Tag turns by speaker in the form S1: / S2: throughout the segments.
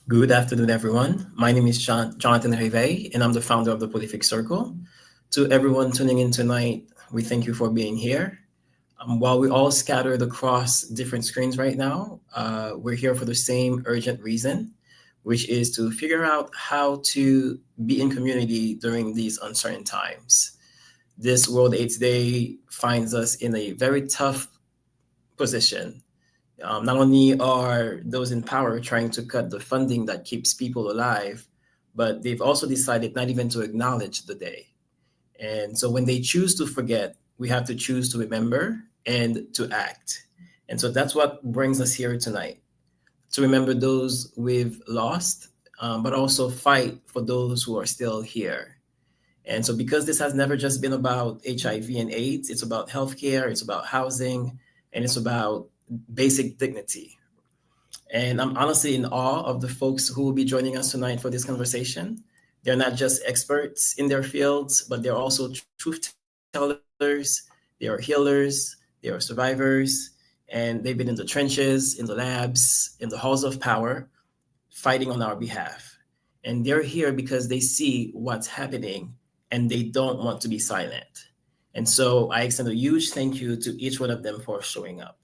S1: Good afternoon, everyone. My name is Jonathan Rive, and I'm the founder of the Prolific Circle. To everyone tuning in tonight, we thank you for being here. While we all scattered across different screens right now, we're here for the same urgent reason, which is to figure out how to be in community during these uncertain times. This World AIDS Day finds us in a very tough position. Not only are those in power trying to cut the funding that keeps people alive, but they've also decided not even to acknowledge the day. And so when they choose to forget, we have to choose to remember and to act. And so that's what brings us here tonight, to remember those we've lost, but also fight for those who are still here. And so because this has never just been about HIV and AIDS, it's about healthcare, it's about housing, and it's about basic dignity. And I'm honestly in awe of the folks who will be joining us tonight for this conversation. They're not just experts in their fields, but they're also truth tellers, they are healers, they are survivors, and they've been in the trenches, in the labs, in the halls of power, fighting on our behalf. And they're here because they see what's happening and they don't want to be silent. And so I extend a huge thank you to each one of them for showing up.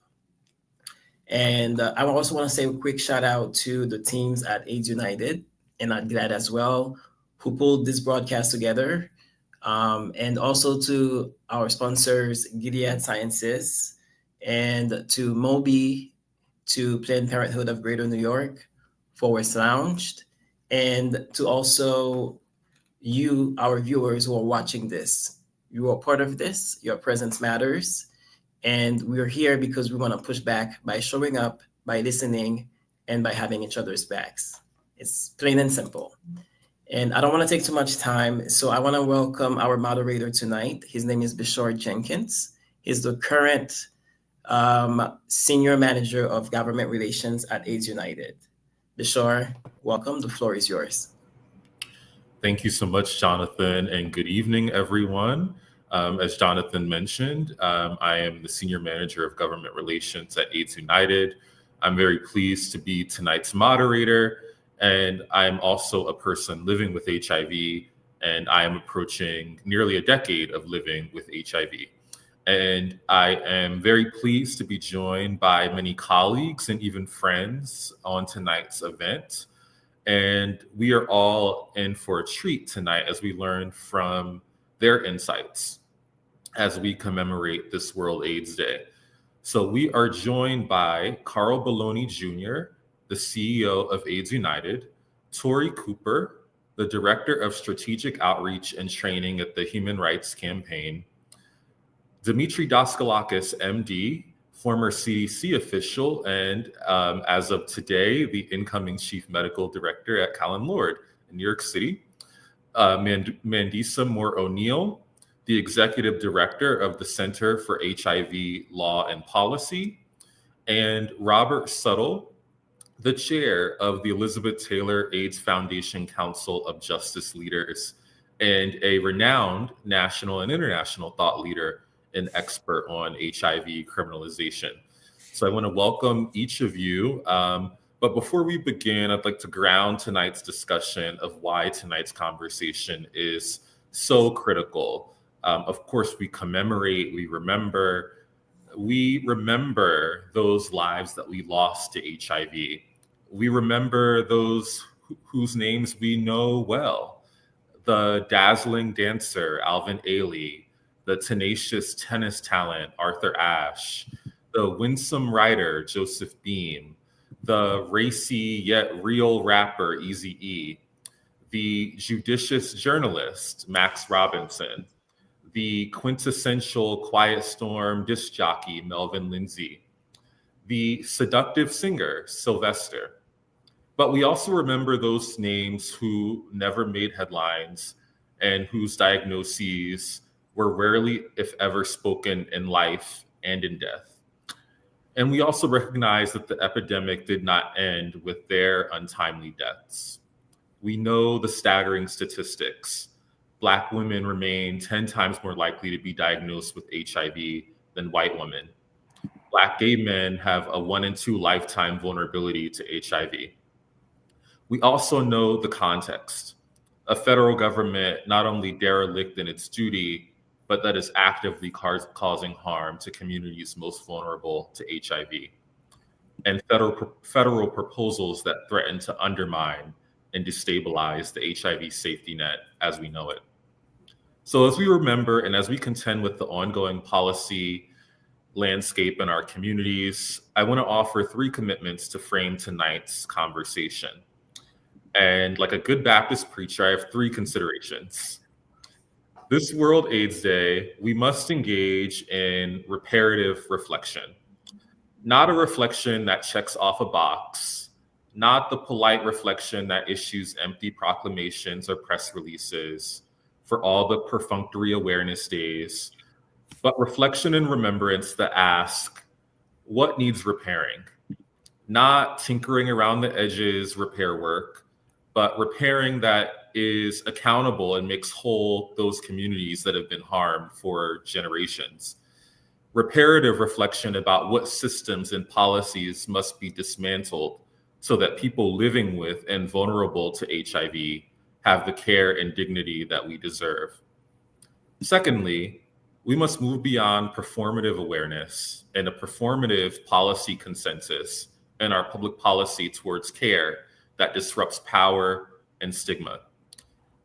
S1: And I also want to say a quick shout out to the teams at AIDS United and at GLAD as well, who pulled this broadcast together. And also to our sponsors, Gilead Sciences, and to Moby, to Planned Parenthood of Greater New York, Forward Lounged, and to also you, our viewers who are watching this. You are part of this, your presence matters. And we're here because we want to push back by showing up, by listening, and by having each other's backs. It's plain and simple. And I don't want to take too much time, so I want to welcome our moderator tonight. His name is Bishore Jenkins. He's the current Senior Manager of Government Relations at AIDS United. Bishore, welcome. The floor is yours.
S2: Thank you so much, Jonathan, and good evening, everyone. As Jonathan mentioned, I am the Senior Manager of Government Relations at AIDS United. I'm very pleased to be tonight's moderator, and I'm also a person living with HIV, and I am approaching nearly a decade of living with HIV. And I am very pleased to be joined by many colleagues and even friends on tonight's event. And we are all in for a treat tonight as we learn from their insights as we commemorate this World AIDS Day. So we are joined by Carl Bologna Jr., the CEO of AIDS United, Tori Cooper, the Director of Strategic Outreach and Training at the Human Rights Campaign, Dimitri Daskalakis, MD, former CDC official, and as of today, the incoming Chief Medical Director at Callen Lorde in New York City, Mandisa Moore O'Neill, the Executive Director of the Center for HIV Law and Policy, and Robert Suttle, the Chair of the Elizabeth Taylor AIDS Foundation Council of Justice Leaders, and a renowned national and international thought leader and expert on HIV criminalization. So I want to welcome each of you. But before we begin, I'd like to ground tonight's discussion of why tonight's conversation is so critical. Of course, we commemorate, we remember those lives that we lost to HIV. We remember those whose names we know well. The dazzling dancer, Alvin Ailey, the tenacious tennis talent, Arthur Ashe, the winsome writer, Joseph Beam, the racy yet real rapper, Eazy-E, the judicious journalist, Max Robinson, the quintessential quiet storm disc jockey, Melvin Lindsay, the seductive singer, Sylvester. But we also remember those names who never made headlines and whose diagnoses were rarely, if ever, spoken in life and in death. And we also recognize that the epidemic did not end with their untimely deaths. We know the staggering statistics. Black women remain 10 times more likely to be diagnosed with HIV than white women. Black gay men have a 1 in 2 lifetime vulnerability to HIV. We also know the context: a federal government not only derelict in its duty, but that is actively causing harm to communities most vulnerable to HIV, and federal proposals that threaten to undermine and destabilize the HIV safety net as we know it. So, as we remember and as we contend with the ongoing policy landscape in our communities, I want to offer three commitments to frame tonight's conversation. And like a good Baptist preacher, I have three considerations. This World AIDS Day, we must engage in reparative reflection, not a reflection that checks off a box, not the polite reflection that issues empty proclamations or press releases for all the perfunctory awareness days, but reflection and remembrance that ask, what needs repairing? Not tinkering around the edges repair work, but repairing that is accountable and makes whole those communities that have been harmed for generations. Reparative reflection about what systems and policies must be dismantled so that people living with and vulnerable to HIV have the care and dignity that we deserve. Secondly, we must move beyond performative awareness and a performative policy consensus in our public policy towards care that disrupts power and stigma.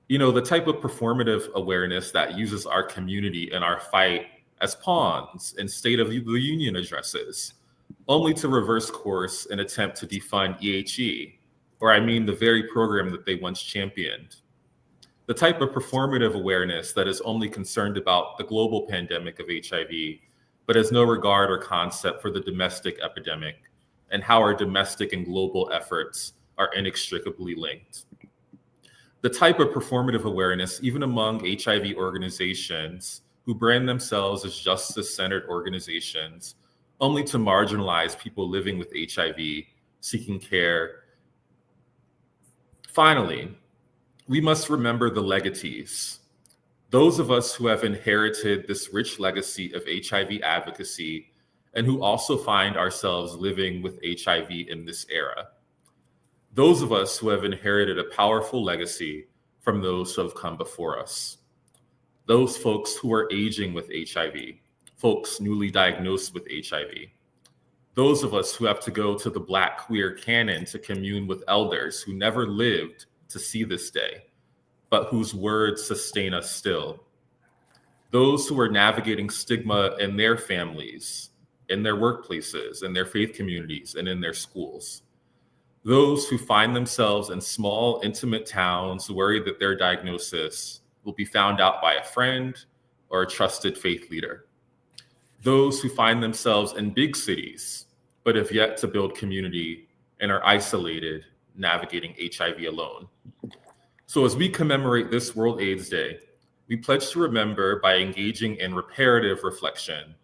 S2: You know, the type of performative awareness that uses our community and our fight as pawns in State of the Union addresses, only to reverse course and attempt to defund EHE, or I mean the very program that they once championed. The type of performative awareness that is only concerned about the global pandemic of HIV, but has no regard or concept for the domestic epidemic and how our domestic and global efforts are inextricably linked. The type of performative awareness, even among HIV organizations who brand themselves as justice-centered organizations, only to marginalize people living with HIV, seeking care. Finally, we must remember the legatees, those of us who have inherited this rich legacy of HIV advocacy and who also find ourselves living with HIV in this era. Those of us who have inherited a powerful legacy from those who have come before us. Those folks who are aging with HIV, folks newly diagnosed with HIV. Those of us who have to go to the Black queer canon to commune with elders who never lived to see this day, but whose words sustain us still. Those who are navigating stigma in their families, in their workplaces, in their faith communities, and in their schools. Those who find themselves in small, intimate towns worried that their diagnosis will be found out by a friend or a trusted faith leader. Those who find themselves in big cities, but have yet to build community and are isolated, navigating HIV alone. So as we commemorate this World AIDS Day, we pledge to remember by engaging in reparative reflection,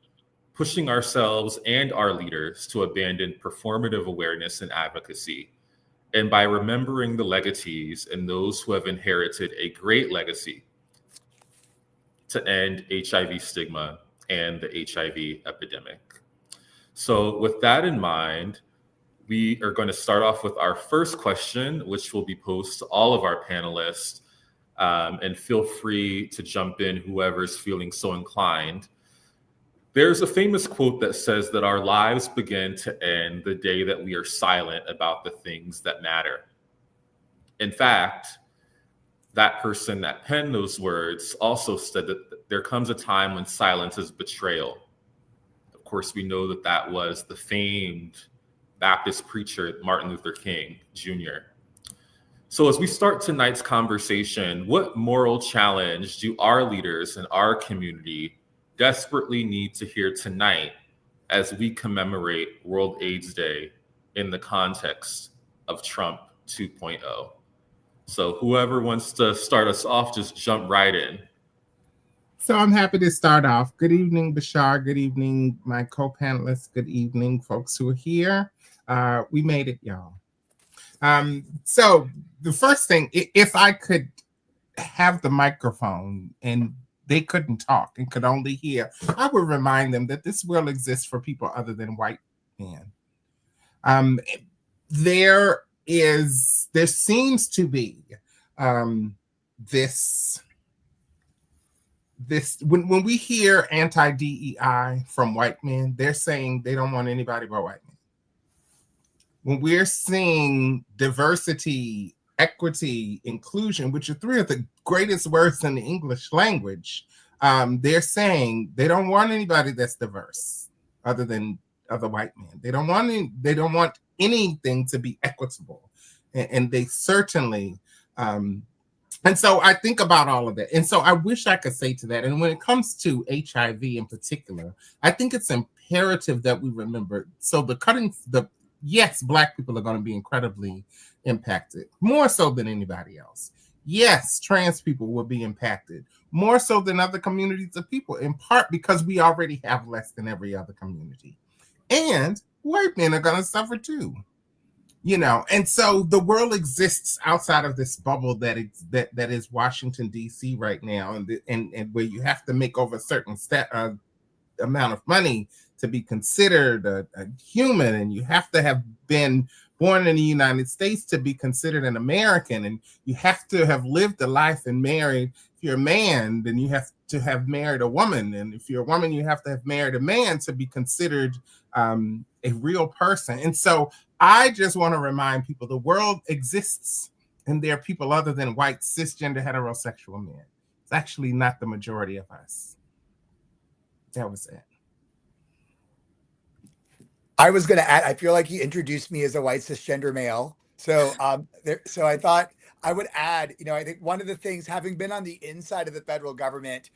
S2: pushing ourselves and our leaders to abandon performative awareness and advocacy, and by remembering the legatees and those who have inherited a great legacy to end HIV stigma and the HIV epidemic. So with that in mind, we are going to start off with our first question, which will be posed to all of our panelists. And feel free to jump in, whoever's feeling so inclined. There's a famous quote that says that our lives begin to end the day that we are silent about the things that matter. In fact, that person that penned those words also said that there comes a time when silence is betrayal. Of course, we know that that was the famed Baptist preacher, Martin Luther King, Jr. So as we start tonight's conversation, what moral challenge do our leaders in our community desperately need to hear tonight as we commemorate World AIDS Day in the context of Trump 2.0? So whoever wants to start us off, just jump right in.
S3: So I'm happy to start off. Good evening, Bashar. Good evening, my co-panelists. Good evening, folks who are here. We made it, y'all. So the first thing, if I could have the microphone and they couldn't talk and could only hear, I would remind them that this will exist for people other than white men. There there seems to be this when we hear anti-DEI from white men, they're saying they don't want anybody but white men. When we're seeing diversity, equity, inclusion, which are three of the greatest words in the English language, they're saying they don't want anybody that's diverse other than other white men. They don't want anything to be equitable, and they certainly. And so I think about all of that. And so I wish I could say to that. And when it comes to HIV in particular, I think it's imperative that we remember. So yes, Black people are going to be incredibly impacted, more so than anybody else. Yes, trans people will be impacted, more so than other communities of people, in part because we already have less than every other community. And white men are going to suffer too. And so the world exists outside of this bubble that is Washington, D.C. right now, and where you have to make over a certain amount of money to be considered a human, and you have to have been born in the United States to be considered an American, and you have to have lived a life and married. If you're a man, then you have to have married a woman, and if you're a woman, you have to have married a man to be considered a real person. And so I just want to remind people the world exists, and there are people other than white, cisgender, heterosexual men. It's actually not the majority of us. That was it.
S4: I was going to add, I feel like you introduced me as a white cisgender male. So so I thought I would add, I think one of the things, having been on the inside of the federal government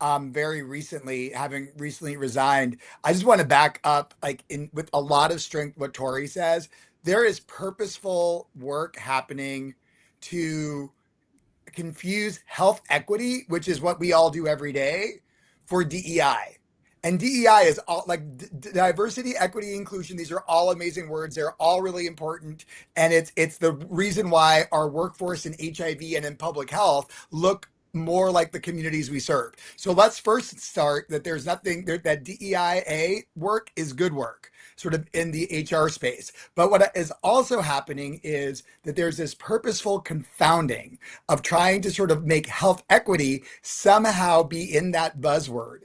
S4: very recently, having recently resigned, I just want to back up with a lot of strength what Tori says. There is purposeful work happening to confuse health equity, which is what we all do every day, for DEI. And DEI is all diversity, equity, inclusion. These are all amazing words. They're all really important. And it's the reason why our workforce in HIV and in public health look more like the communities we serve. So let's first start that there's nothing that DEIA work is good work, sort of in the HR space. But what is also happening is that there's this purposeful confounding of trying to sort of make health equity somehow be in that buzzword.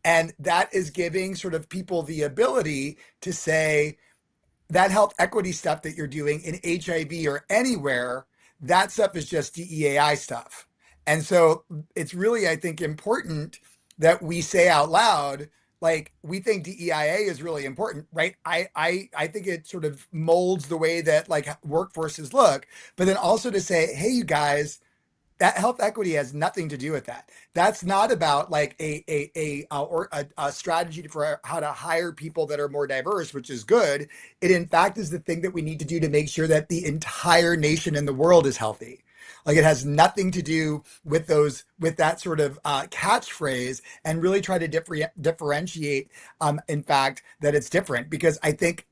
S4: And that is giving sort of people the ability to say that health equity stuff that you're doing in HIV or anywhere, that stuff is just DEAI stuff. And so it's really, I think, important that we say out loud, we think DEIA is really important, right? I think it sort of molds the way that workforces look, but then also to say, hey, you guys, that health equity has nothing to do with that. That's not about a strategy for how to hire people that are more diverse, which is good. It in fact is the thing that we need to do to make sure that the entire nation and the world is healthy. It has nothing to do with that sort of catchphrase, and really try to differentiate, in fact, that it's different. Because I think,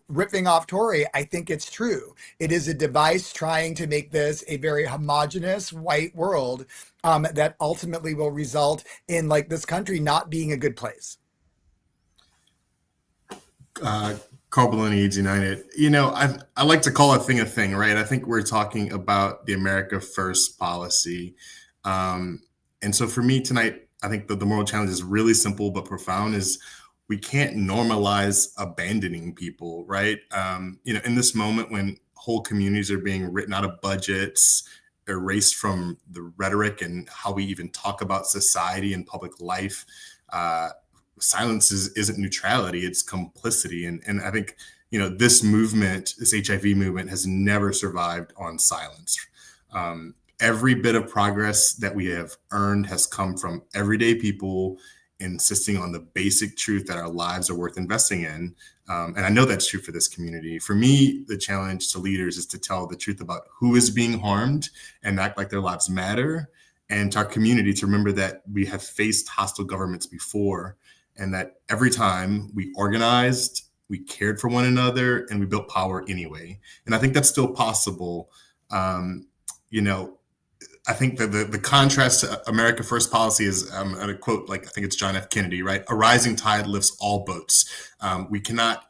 S4: ripping off Tori, I think it's true. It is a device trying to make this a very homogenous white world that ultimately will result in this country not being a good place.
S5: Carl Bologna, AIDS United. I like to call a thing, right? I think we're talking about the America First policy. And so for me tonight, I think that the moral challenge is really simple but profound, is we can't normalize abandoning people, right? In this moment when whole communities are being written out of budgets, erased from the rhetoric and how we even talk about society and public life, silence isn't neutrality, it's complicity. And I think, this movement, this HIV movement, has never survived on silence. Every bit of progress that we have earned has come from everyday people insisting on the basic truth that our lives are worth investing in. And I know that's true for this community. For me, the challenge to leaders is to tell the truth about who is being harmed and act like their lives matter. And to our community to remember that we have faced hostile governments before, and that every time we organized, we cared for one another, and we built power anyway. And I think that's still possible. I think that the contrast to America First policy is, I'm going to quote, I think it's John F. Kennedy, right? A rising tide lifts all boats. We cannot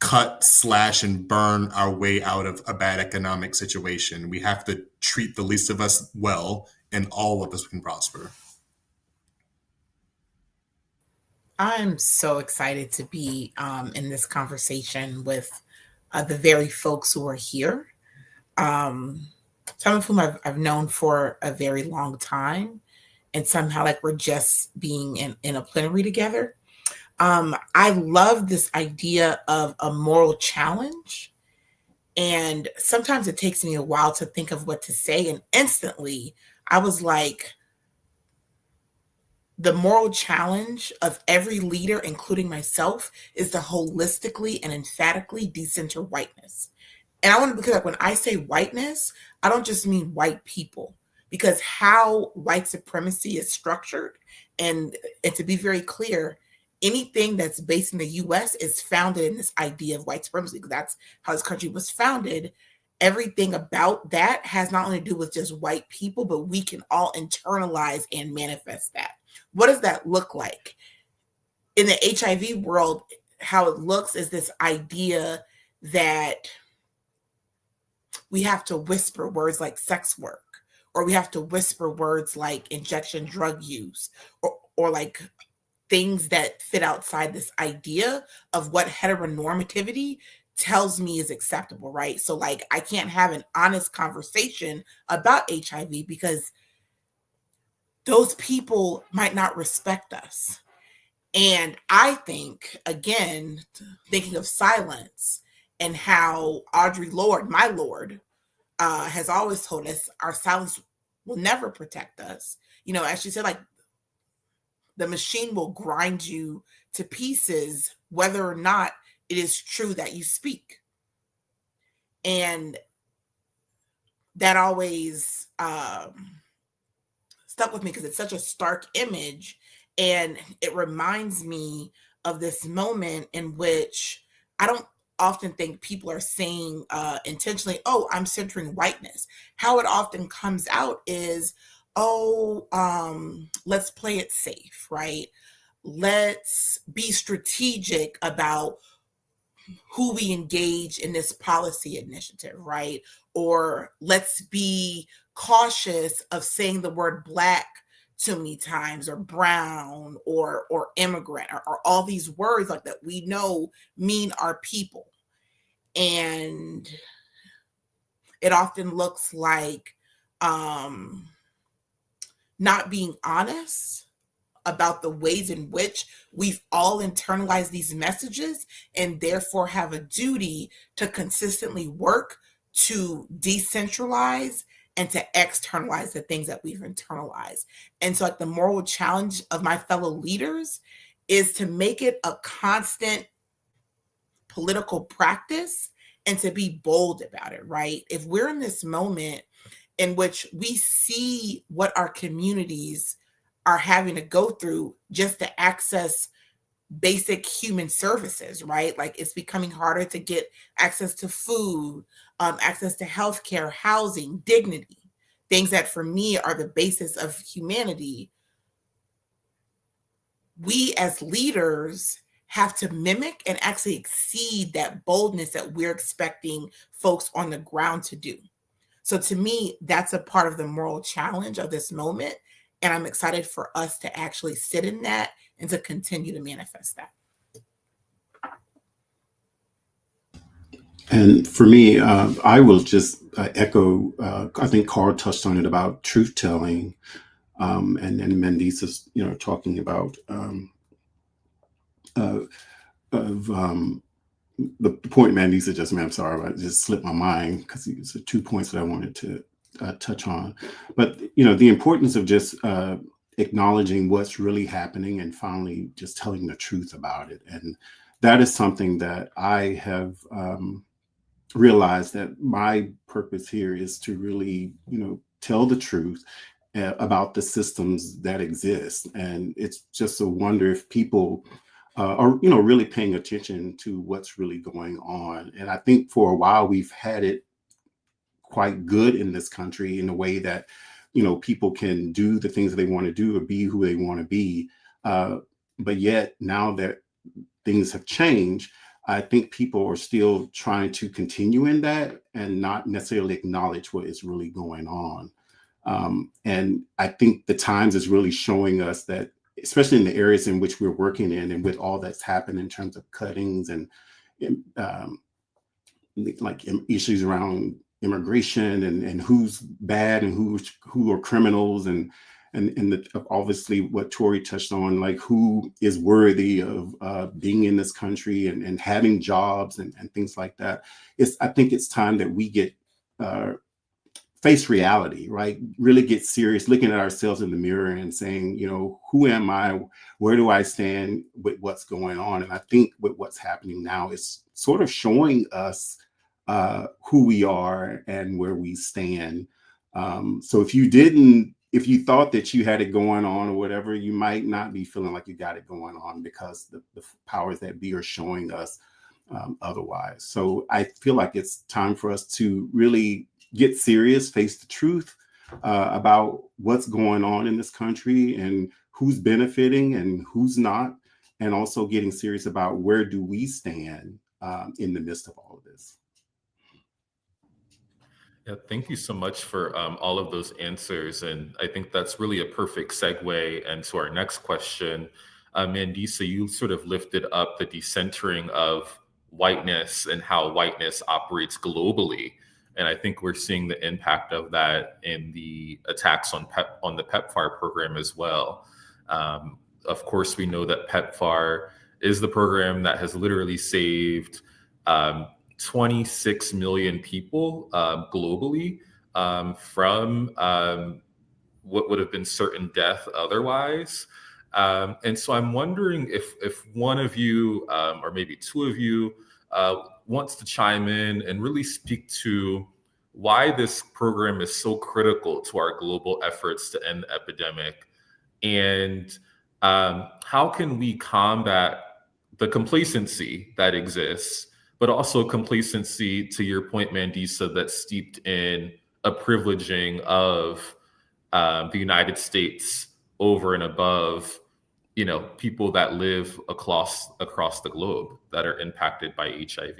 S5: cut, slash, and burn our way out of a bad economic situation. We have to treat the least of us well, and all of us can prosper.
S6: I'm so excited to be in this conversation with the very folks who are here, some of whom I've known for a very long time, and somehow like we're just being in a plenary together. I love this idea of a moral challenge. And sometimes it takes me a while to think of what to say. And instantly I was like, the moral challenge of every leader, including myself, is to holistically and emphatically decenter whiteness. And I want to, because like when I say whiteness, I don't just mean white people, because how white supremacy is structured, and to be very clear, anything that's based in the US is founded in this idea of white supremacy, because that's how this country was founded. Everything about that has not only to do with just white people, but we can all internalize and manifest that. What does that look like? In the HIV world, how it looks is this idea that we have to whisper words like sex work, or we have to whisper words like injection drug use, or like things that fit outside this idea of what heteronormativity tells me is acceptable, right? So like I can't have an honest conversation about HIV because those people might not respect us. And I think, again, thinking of silence and how Audre Lorde, my Lord, has always told us our silence will never protect us. You know, as she said, like, the machine will grind you to pieces, whether or not it is true that you speak. And that always stuck with me because it's such a stark image. And it reminds me of this moment in which I don't often think people are saying intentionally, oh, I'm centering whiteness. How it often comes out is, oh, let's play it safe, right? Let's be strategic about who we engage in this policy initiative, right? Or let's be cautious of saying the word Black too many times, or brown, or immigrant, or all these words like that we know mean our people. And it often looks like not being honest about the ways in which we've all internalized these messages, and therefore have a duty to consistently work to decentralize and to externalize the things that we've internalized. And so like the moral challenge of my fellow leaders is to make it a constant political practice and to be bold about it, right? If we're in this moment in which we see what our communities are having to go through just to access basic human services, right? Like it's becoming harder to get access to food, access to healthcare, housing, dignity, things that for me are the basis of humanity. We as leaders have to mimic and actually exceed that boldness that we're expecting folks on the ground to do. So to me, that's a part of the moral challenge of this moment. And I'm excited for us to actually sit in that and to continue to manifest that.
S7: And for me, I will just echo, I think Carl touched on it about truth telling, and Mendisa's, talking about the point Mandisa just made. I'm sorry, I just slipped my mind because it's 2 points that I wanted to touch on. But, the importance of just acknowledging what's really happening and finally just telling the truth about it. And that is something that I have realized that my purpose here is to really, tell the truth about the systems that exist. And it's just a wonder if people are, really paying attention to what's really going on. And I think for a while we've had it quite good in this country in a way that, people can do the things that they want to do or be who they want to be. But yet now that things have changed, I think people are still trying to continue in that and not necessarily acknowledge what is really going on. And I think the Times is really showing us that, especially in the areas in which we're working in, and with all that's happened in terms of cuttings and like issues around immigration and who's bad and who are criminals, and obviously what Tori touched on, like who is worthy of being in this country and having jobs and things like that. I think it's time that we get face reality, right? Really get serious, looking at ourselves in the mirror and saying, you know, who am I? Where do I stand with what's going on? And I think with what's happening now is sort of showing us who we are and where we stand. So if you thought that you had it going on or whatever, you might not be feeling like you got it going on, because the powers that be are showing us otherwise. So I feel like it's time for us to really get serious, face the truth about what's going on in this country and who's benefiting and who's not, and also getting serious about where do we stand in the midst of all of this.
S2: Yeah, thank you so much for all of those answers. And I think that's really a perfect segue into our next question. Mandisa, you sort of lifted up the decentering of whiteness and how whiteness operates globally. And I think we're seeing the impact of that in the attacks on the PEPFAR program as well. Of course, we know that PEPFAR is the program that has literally saved 26 million people globally from what would have been certain death otherwise. And so I'm wondering if one of you, or maybe two of you, wants to chime in and really speak to why this program is so critical to our global efforts to end the epidemic, and how can we combat the complacency that exists, but also complacency, to your point, Mandisa, that's steeped in a privileging of the United States over and above, you know, people that live across the globe that are impacted by HIV.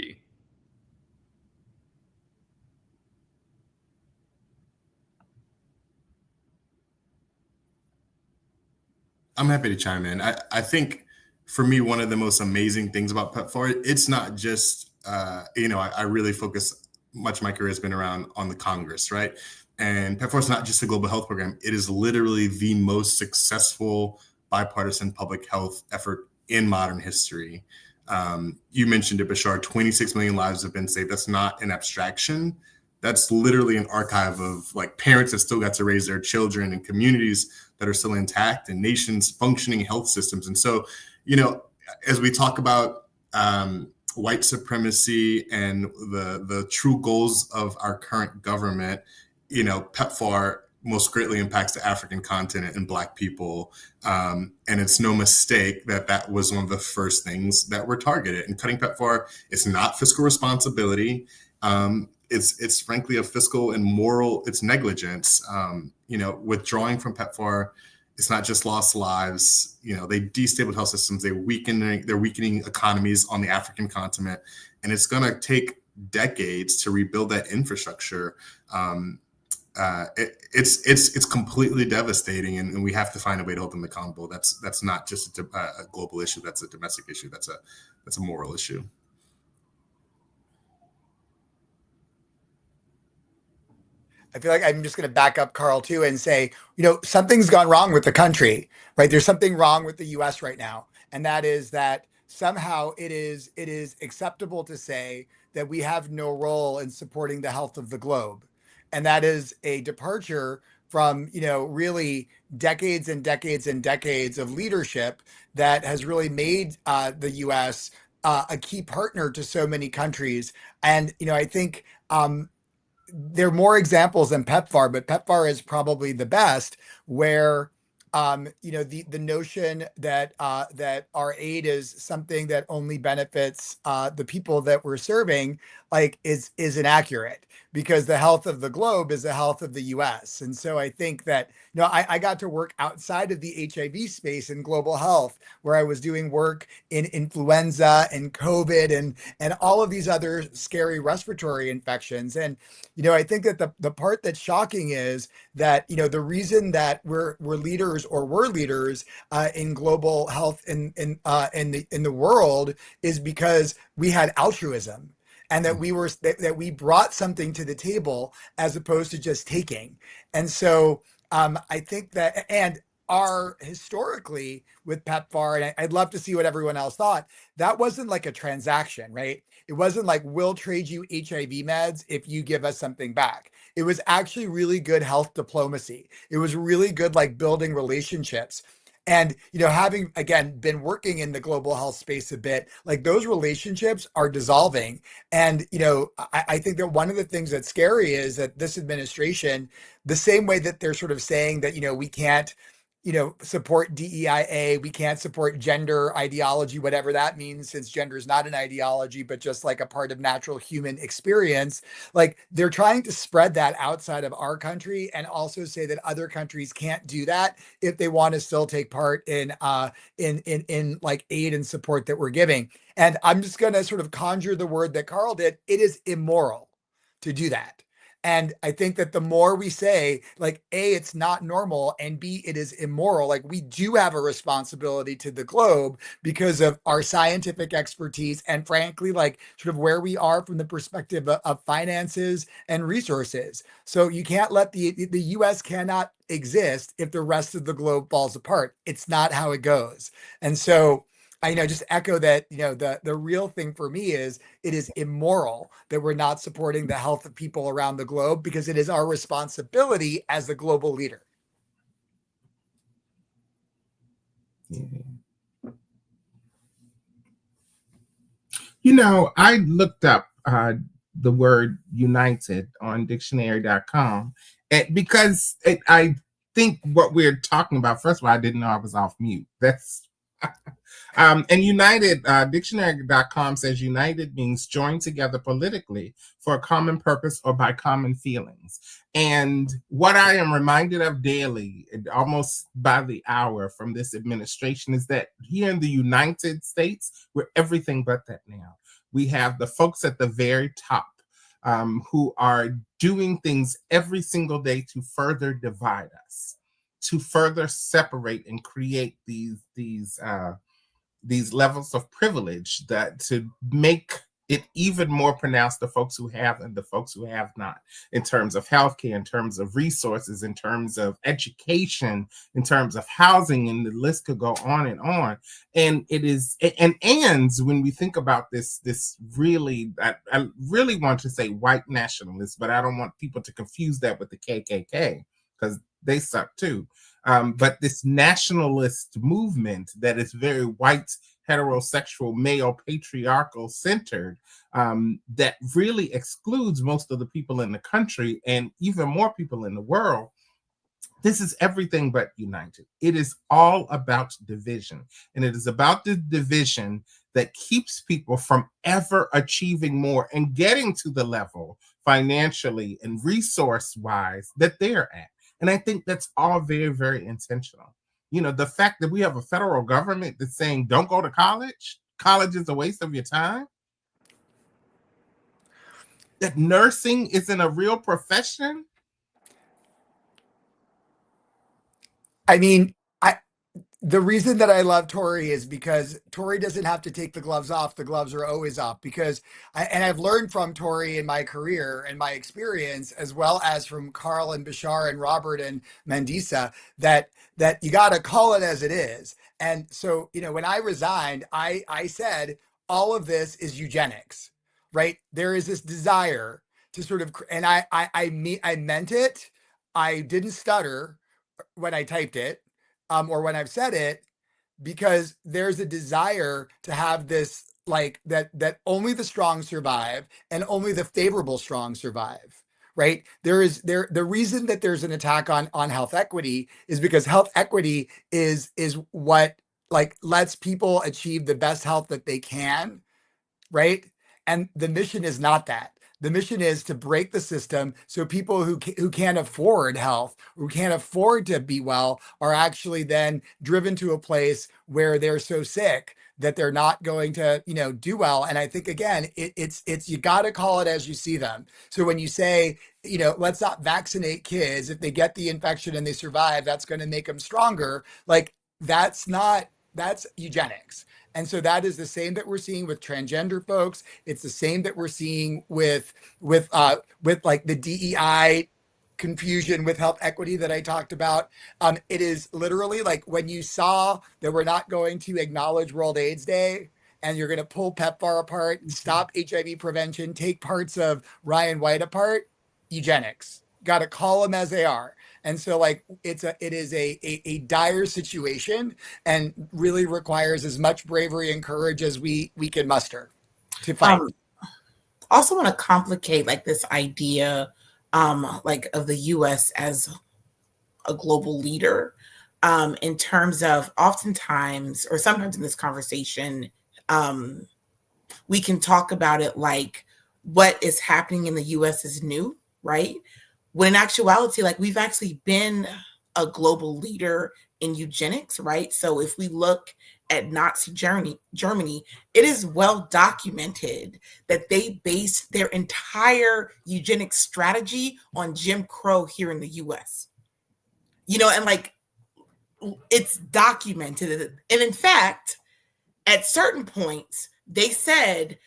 S5: I'm happy to chime in. I think for me, one of the most amazing things about PEPFAR, it's not just, I really focus, much of my career has been around on the Congress, right? And PEPFAR is not just a global health program. It is literally the most successful bipartisan public health effort in modern history. You mentioned it, Bashar, 26 million lives have been saved. That's not an abstraction. That's literally an archive of like parents that still got to raise their children, and communities that are still intact, and nations functioning health systems. And so, you know, as we talk about white supremacy and the true goals of our current government, you know, PEPFAR most greatly impacts the African continent and Black people. And it's no mistake that that was one of the first things that were targeted. And cutting PEPFAR, it's not fiscal responsibility. It's frankly a fiscal and moral, it's negligence. You know, withdrawing from PEPFAR, it's not just lost lives. You know, they destabilize health systems. They're weakening economies on the African continent, and it's going to take decades to rebuild that infrastructure. It's completely devastating, and we have to find a way to hold them accountable. That's not just a global issue. That's a domestic issue. That's a moral issue.
S4: I feel like I'm just going to back up Carl too and say, you know, something's gone wrong with the country, right? There's something wrong with the US right now. And that is that somehow it is acceptable to say that we have no role in supporting the health of the globe. And that is a departure from, you know, really decades and decades and decades of leadership that has really made the US a key partner to so many countries. And, you know, I think there are more examples than PEPFAR, but PEPFAR is probably the best, where you know, the notion that that our aid is something that only benefits the people that we're serving, like is inaccurate, because the health of the globe is the health of the US. And so I think that, I got to work outside of the HIV space in global health, where I was doing work in influenza and COVID and all of these other scary respiratory infections. And, I think that the part that's shocking is that, the reason that we're leaders or were leaders in global health in the world is because we had altruism, and that we brought something to the table as opposed to just taking. And so I think that, and our historically with PEPFAR, and I'd love to see what everyone else thought, that wasn't like a transaction, right? It wasn't like, we'll trade you HIV meds if you give us something back. It was actually really good health diplomacy. It was really good, like, building relationships. And, having, again, been working in the global health space a bit, like, those relationships are dissolving. And, I think that one of the things that's scary is that this administration, the same way that they're sort of saying that, we can't, support DEIA, we can't support gender ideology, whatever that means, since gender is not an ideology, but just like a part of natural human experience. Like, they're trying to spread that outside of our country, and also say that other countries can't do that if they want to still take part in like aid and support that we're giving. And I'm just going to sort of conjure the word that Carl did. It is immoral to do that. And I think that the more we say, like, A, it's not normal, and B, it is immoral, like, we do have a responsibility to the globe because of our scientific expertise and, frankly, like, sort of where we are from the perspective of finances and resources. So you can't let the US cannot exist if the rest of the globe falls apart. It's not how it goes. And so I just echo that, the real thing for me is, it is immoral that we're not supporting the health of people around the globe, because it is our responsibility as the global leader.
S3: I looked up the word united on dictionary.com, because I think what we're talking about, first of all, I didn't know I was off mute. That's and united, dictionary.com says united means joined together politically for a common purpose or by common feelings. And what I am reminded of daily, almost by the hour, from this administration is that here in the United States, we're everything but that now. We have the folks at the very top who are doing things every single day to further divide us, to further separate and create these levels of privilege, that to make it even more pronounced, the folks who have and the folks who have not, in terms of healthcare, in terms of resources, in terms of education, in terms of housing, and the list could go on and on. And it is, and when we think about this really, I really want to say white nationalists, but I don't want people to confuse that with the KKK, because they suck too. But this nationalist movement that is very white, heterosexual, male, patriarchal centered, that really excludes most of the people in the country and even more people in the world. This is everything but united. It is all about division. And it is about the division that keeps people from ever achieving more and getting to the level financially and resource-wise that they're at. And I think that's all very, very intentional. The fact that we have a federal government that's saying, don't go to college. College is a waste of your time. That nursing isn't a real profession.
S4: I mean, the reason that I love Tori is because Tori doesn't have to take the gloves off. The gloves are always off, because I've learned from Tori in my career and my experience, as well as from Carl and Bashar and Robert and Mandisa, that you got to call it as it is. And so, when I resigned, I said, all of this is eugenics, right? There is this desire to sort of, and I meant it. I didn't stutter when I typed it. Or when I've said it, because there's a desire to have this, like, that only the strong survive and only the favorable strong survive, right? The reason that there's an attack on health equity is because health equity is what, like, lets people achieve the best health that they can, right? And the mission is not that. The mission is to break the system so people who can't afford health, who can't afford to be well, are actually then driven to a place where they're so sick that they're not going to, do well. And I think, again, it's you got to call it as you see them. So when you say, let's not vaccinate kids, if they get the infection and they survive, that's going to make them stronger. Like, that's eugenics. And so that is the same that we're seeing with transgender folks. It's the same that we're seeing with like the DEI confusion with health equity that I talked about. It is literally like when you saw that we're not going to acknowledge World AIDS Day and you're going to pull PEPFAR apart, stop HIV prevention, take parts of Ryan White apart, eugenics. Got to call them as they are. And so like it is a dire situation and really requires as much bravery and courage as we can muster to fight.
S6: Also want to complicate like this idea like of the US as a global leader in terms of oftentimes or sometimes in this conversation, we can talk about it like what is happening in the US is new, right? When in actuality, like we've actually been a global leader in eugenics, right? So if we look at Nazi Germany, it is well documented that they based their entire eugenics strategy on Jim Crow here in the US. And like it's documented. And in fact, at certain points, they said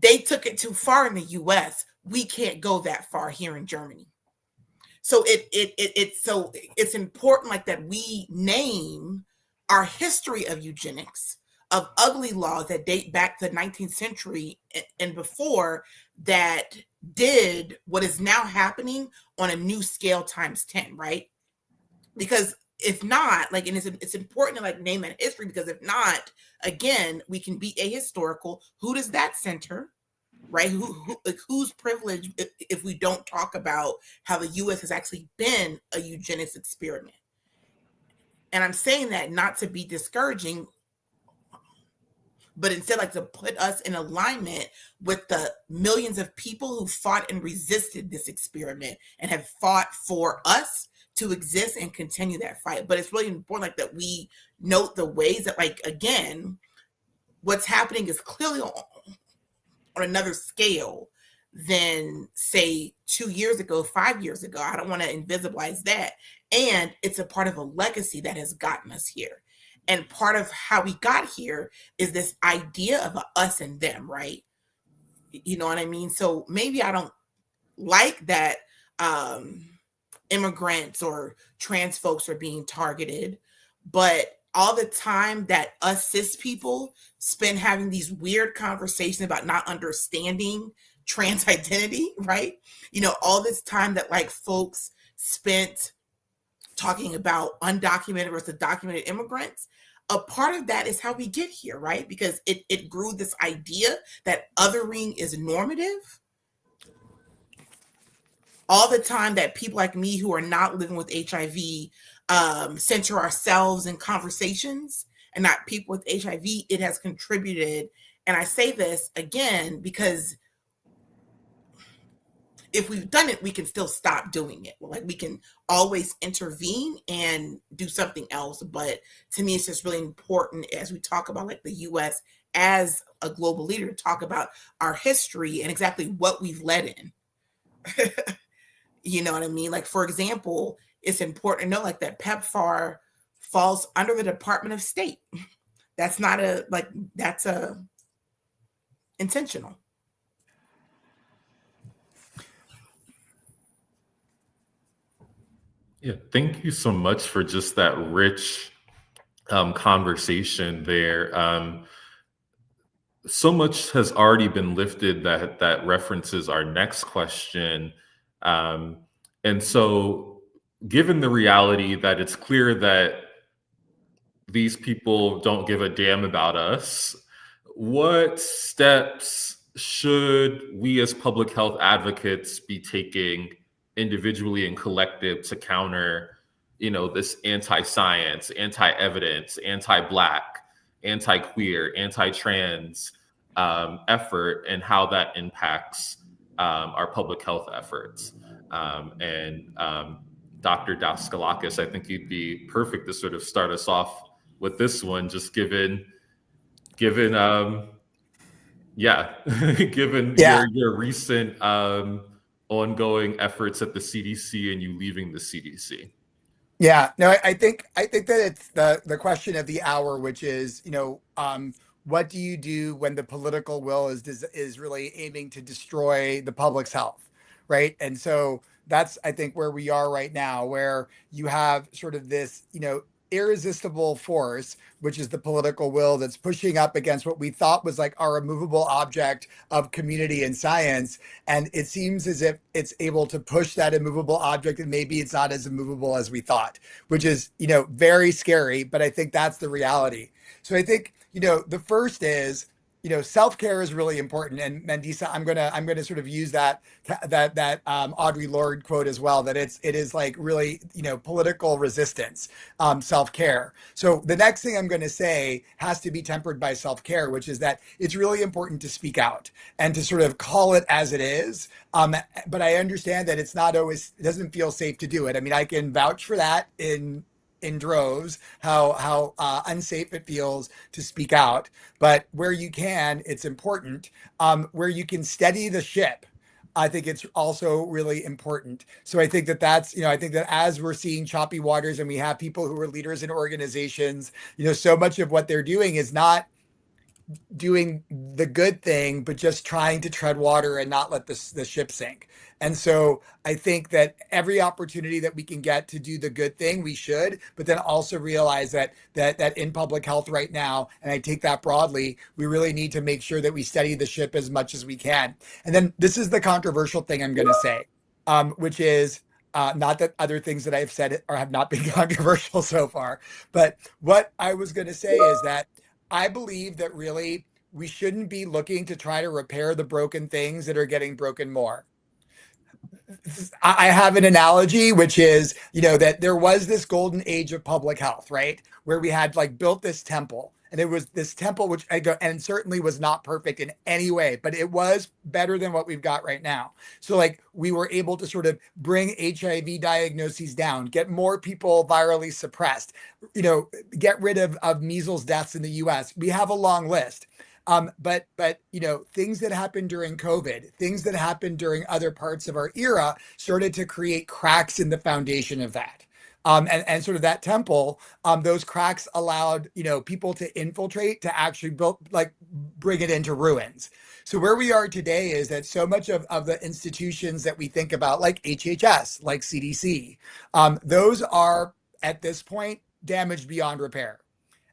S6: they took it too far in the US. We can't go that far here in Germany. So it's important like that we name our history of eugenics, of ugly laws that date back to the 19th century and before that did what is now happening on a new scale times 10, right? Because if not, like, and it's important to like name that history, because if not, again, we can be ahistorical. Who does that center? Right? Who's privileged if we don't talk about how the U.S. has actually been a eugenics experiment? And I'm saying that not to be discouraging, but instead like to put us in alignment with the millions of people who fought and resisted this experiment and have fought for us to exist and continue that fight. But it's really important like that we note the ways that, like, again, what's happening is clearly on another scale than say 2 years ago, 5 years ago. I don't want to invisibilize that. And it's a part of a legacy that has gotten us here. And part of how we got here is this idea of a us and them, right? You know what I mean? So maybe I don't like that immigrants or trans folks are being targeted, but all the time that us cis people spend having these weird conversations about not understanding trans identity, right? All this time that like folks spent talking about undocumented versus documented immigrants, a part of that is how we get here, right? Because it grew this idea that othering is normative. All the time that people like me who are not living with HIV center ourselves in conversations and not people with HIV, it has contributed. And I say this again because if we've done it, we can still stop doing it. Like we can always intervene and do something else. But to me, it's just really important as we talk about like the US as a global leader to talk about our history and exactly what we've led in. You know what I mean? Like, for example, it's important to know like that PEPFAR falls under the Department of State. That's not that's intentional.
S2: Yeah, thank you so much for just that rich conversation there. So much has already been lifted that references our next question. And so given the reality that it's clear that these people don't give a damn about us, what steps should we as public health advocates be taking individually and collective to counter, this anti-science, anti-evidence, anti-Black, anti-queer, anti-trans effort, and how that impacts our public health efforts. Dr. Daskalakis, I think you'd be perfect to sort of start us off with this one, just given given your recent ongoing efforts at the CDC and you leaving the CDC.
S4: Yeah, no, I think that it's the question of the hour, which is, what do you do when the political will is really aiming to destroy the public's health, right? And so that's, I think, where we are right now, where you have sort of this, irresistible force, which is the political will that's pushing up against what we thought was like our immovable object of community and science. And it seems as if it's able to push that immovable object, and maybe it's not as immovable as we thought, which is, very scary. But I think that's the reality. So I think, the first is, self-care is really important. And Mandisa, I'm gonna sort of use that Audre Lorde quote as well, that it is like really, political resistance, self-care. So the next thing I'm going to say has to be tempered by self-care, which is that it's really important to speak out and to sort of call it as it is. But I understand that it's not always, it doesn't feel safe to do it. I mean, I can vouch for that in droves, how unsafe it feels to speak out. But where you can, it's important. Where you can steady the ship, I think it's also really important. So I think that's, I think that as we're seeing choppy waters and we have people who are leaders in organizations, so much of what they're doing is not doing the good thing, but just trying to tread water and not let the ship sink. And so I think that every opportunity that we can get to do the good thing, we should, but then also realize that in public health right now, and I take that broadly, we really need to make sure that we steady the ship as much as we can. And then this is the controversial thing I'm going to say, which is, not that other things that I've said or have not been controversial so far, but what I was going to say is that I believe that really we shouldn't be looking to try to repair the broken things that are getting broken more. I have an analogy, which is, that there was this golden age of public health, right? Where we had like built this temple, and it was this temple, which and certainly was not perfect in any way, but it was better than what we've got right now. So like we were able to sort of bring HIV diagnoses down, get more people virally suppressed, get rid of measles deaths in the US. We have a long list. But things that happened during COVID, things that happened during other parts of our era started to create cracks in the foundation of that. And sort of that temple, those cracks allowed, people to infiltrate, to actually bring it into ruins. So where we are today is that so much of the institutions that we think about, like HHS, like CDC, those are at this point damaged beyond repair.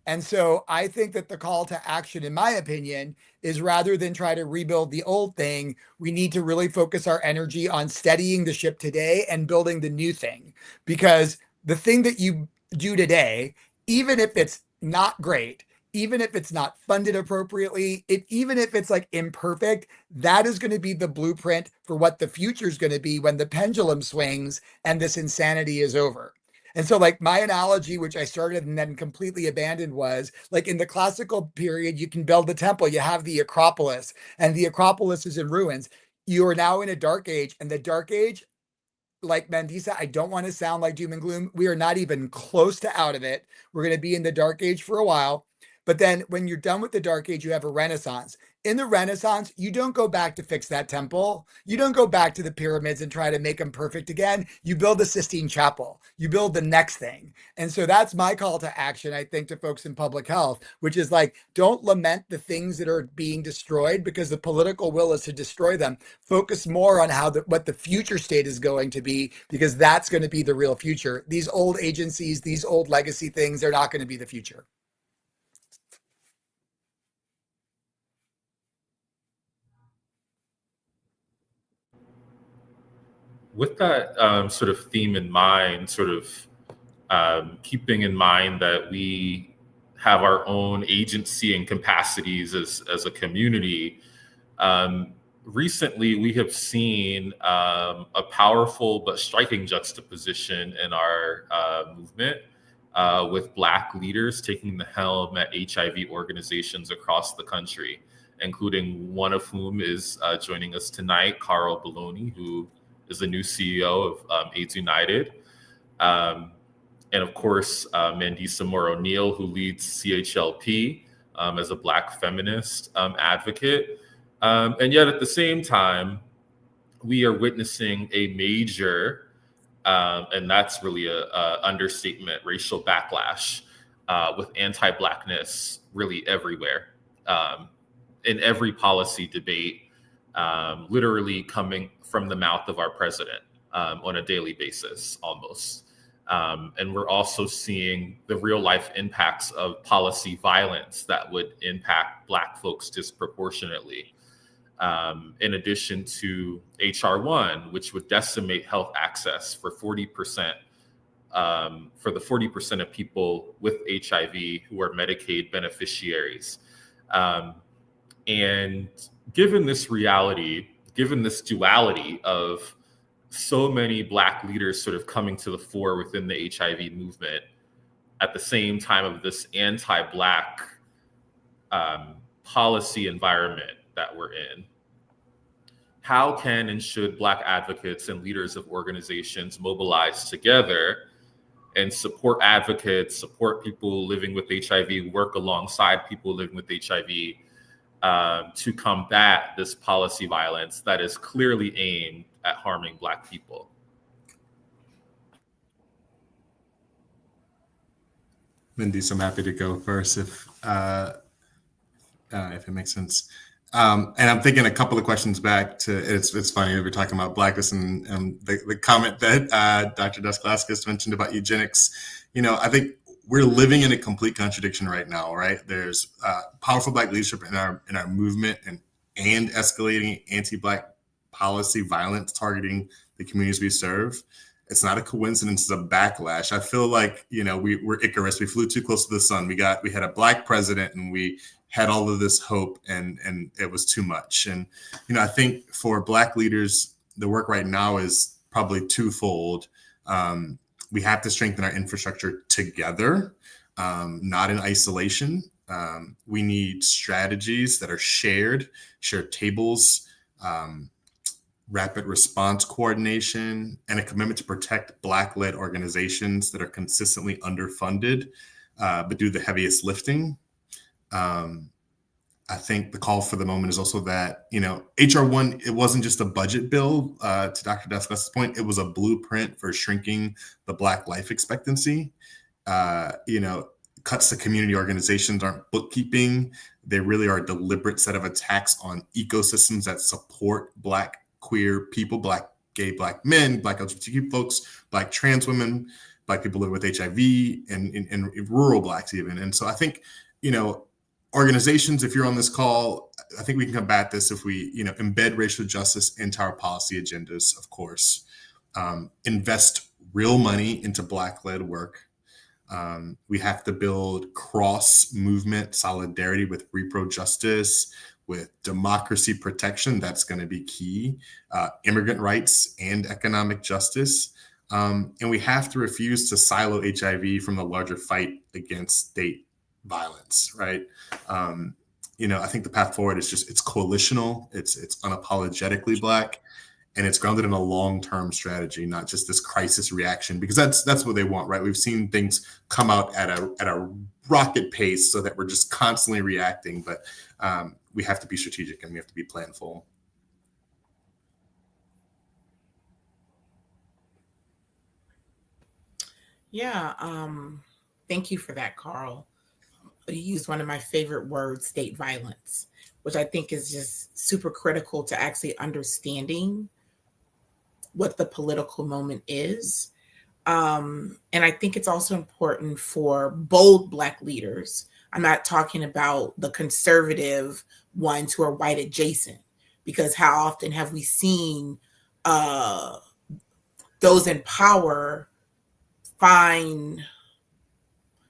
S4: And so I think that the call to action, in my opinion, is rather than try to rebuild the old thing, we need to really focus our energy on steadying the ship today and building the new thing. Because the thing that you do today, even if it's not great, even if it's not funded appropriately, even if it's like imperfect, that is going to be the blueprint for what the future is going to be when the pendulum swings and this insanity is over. And so like my analogy, which I started and then completely abandoned, was like in the classical period, you can build the temple, you have the Acropolis, and the Acropolis is in ruins. You are now in a dark age, and the dark age, like Mandisa, I don't want to sound like doom and gloom. We are not even close to out of it. We're going to be in the dark age for a while. But then when you're done with the dark age, you have a renaissance. In the Renaissance, you don't go back to fix that temple. You don't go back to the pyramids and try to make them perfect again. You build a Sistine Chapel. You build the next thing. And so that's my call to action, I think, to folks in public health, which is like, don't lament the things that are being destroyed because the political will is to destroy them. Focus more on what the future state is going to be, because that's going to be the real future. These old agencies, these old legacy things, they're not going to be the future.
S2: With that sort of theme in mind, sort of keeping in mind that we have our own agency and capacities as a community, recently we have seen a powerful but striking juxtaposition in our movement with Black leaders taking the helm at HIV organizations across the country. including one of whom is joining us tonight, Carl Bologna, who is the new CEO of AIDS United. And of course, Mandisa Moore-O'Neill, who leads CHLP as a Black feminist advocate. And yet at the same time, we are witnessing a major, and that's really a understatement, racial backlash with anti-Blackness really everywhere, in every policy debate, literally coming from the mouth of our president on a daily basis almost. And we're also seeing the real life impacts of policy violence that would impact Black folks disproportionately. In addition to HR1, which would decimate health access for 40%, for the 40% of people with HIV who are Medicaid beneficiaries. And given this reality, given this duality of so many Black leaders sort of coming to the fore within the HIV movement at the same time of this anti-Black policy environment that we're in, how can and should Black advocates and leaders of organizations mobilize together and support advocates, support people living with HIV, work alongside people living with HIV to combat this policy violence that is clearly aimed at harming Black people?
S5: Mindy, I'm happy to go first if it makes sense. And I'm thinking a couple of questions back to, it's funny that we're talking about Blackness and the comment that Dr. Daskalakis mentioned about eugenics. You know, I think we're living in a complete contradiction right now, right? There's powerful Black leadership in our movement and escalating anti-Black policy violence targeting the communities we serve. It's not a coincidence, it's a backlash. I feel like, you know, we're Icarus. We flew too close to the sun. We had a Black president and we had all of this hope and it was too much. And, you know, I think for Black leaders, the work right now is probably twofold. We have to strengthen our infrastructure together, not in isolation. We need strategies that are shared tables, rapid response coordination, and a commitment to protect Black-led organizations that are consistently underfunded, but do the heaviest lifting. I think the call for the moment is also that, you know, HR1, it wasn't just a budget bill, to Dr. Daskalakis' point, it was a blueprint for shrinking the Black life expectancy. You know, cuts to community organizations aren't bookkeeping. They really are a deliberate set of attacks on ecosystems that support Black queer people, Black gay, Black men, Black LGBTQ folks, Black trans women, Black people living with HIV, and rural Blacks even. And so I think, you know, organizations, if you're on this call, I think we can combat this if we, you know, embed racial justice into our policy agendas, of course, invest real money into Black-led work. We have to build cross-movement solidarity with repro justice, with democracy protection. That's going to be key. Immigrant rights and economic justice. And we have to refuse to silo HIV from the larger fight against state violence, right? You know, I think the path forward is it's coalitional, it's unapologetically Black, and it's grounded in a long-term strategy, not just this crisis reaction, because that's what they want, right? We've seen things come out at a rocket pace so that we're just constantly reacting, but we have to be strategic and we have to be planful.
S6: Yeah, thank you for that, Carl. You used one of my favorite words, state violence, which I think is just super critical to actually understanding what the political moment is. And I think it's also important for bold Black leaders. I'm not talking about the conservative ones who are white adjacent, because how often have we seen those in power find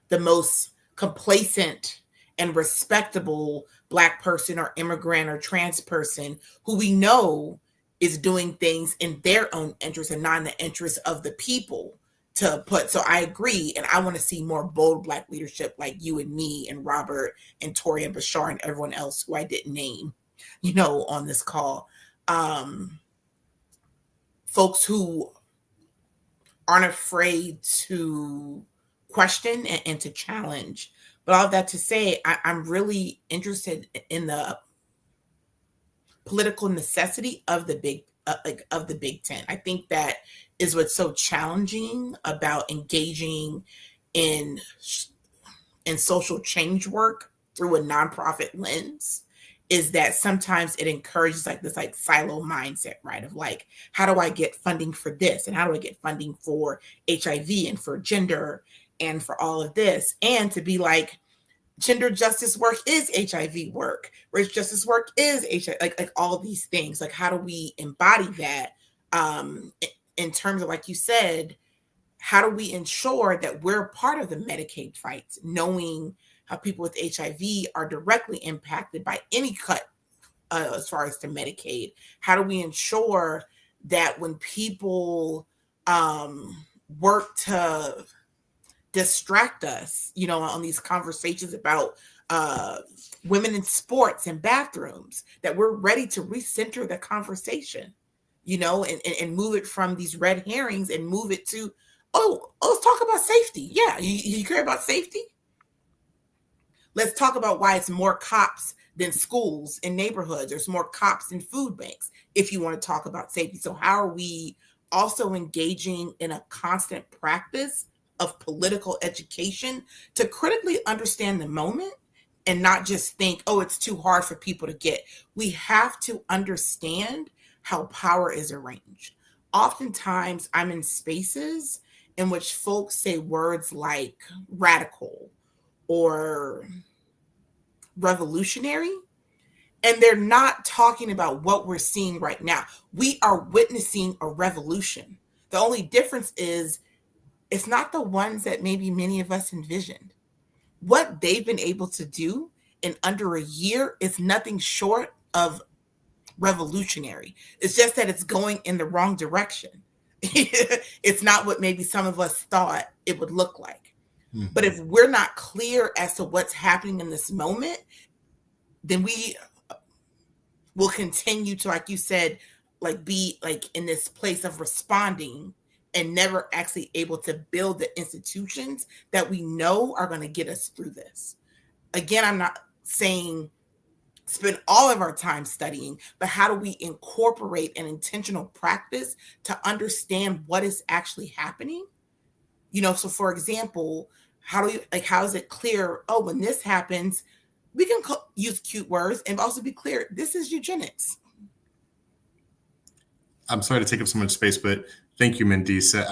S6: the most complacent and respectable Black person or immigrant or trans person who we know is doing things in their own interest and not in the interest of the people, to put. So I agree, and I want to see more bold Black leadership like you and me and Robert and Tori and Bashar and everyone else who I didn't name, on this call. Folks who aren't afraid to question and to challenge. But all of that to say, I'm really interested in the political necessity of the big tent. I think that is what's so challenging about engaging in social change work through a nonprofit lens, is that sometimes it encourages this silo mindset, right? Of how do I get funding for this? And how do I get funding for HIV and for gender and for all of this? And to be gender justice work is HIV work, race justice work is HIV, like all of these things. How do we embody that in terms of, like you said, how do we ensure that we're part of the Medicaid fights, knowing how people with HIV are directly impacted by any cut as far as to Medicaid? How do we ensure that when people work to distract us, on these conversations about women in sports and bathrooms, that we're ready to recenter the conversation, and move it from these red herrings and move it to, let's talk about safety. Yeah, you care about safety? Let's talk about why it's more cops than schools and neighborhoods. There's more cops in food banks if you want to talk about safety. So how are we also engaging in a constant practice of political education to critically understand the moment and not just think, it's too hard for people to get? We have to understand how power is arranged. Oftentimes, I'm in spaces in which folks say words like radical or revolutionary, and they're not talking about what we're seeing right now. We are witnessing a revolution. The only difference is it's not the ones that maybe many of us envisioned. What they've been able to do in under a year is nothing short of revolutionary. It's just that it's going in the wrong direction. It's not what maybe some of us thought it would look like. Mm-hmm. But if we're not clear as to what's happening in this moment, then we will continue to, like you said, be in this place of responding and never actually able to build the institutions that we know are going to get us through this. Again, I'm not saying spend all of our time studying, but how do we incorporate an intentional practice to understand what is actually happening? So for example, how is it clear, when this happens, we can use cute words and also be clear, this is eugenics.
S5: I'm sorry to take up so much space, but thank you, Mandisa.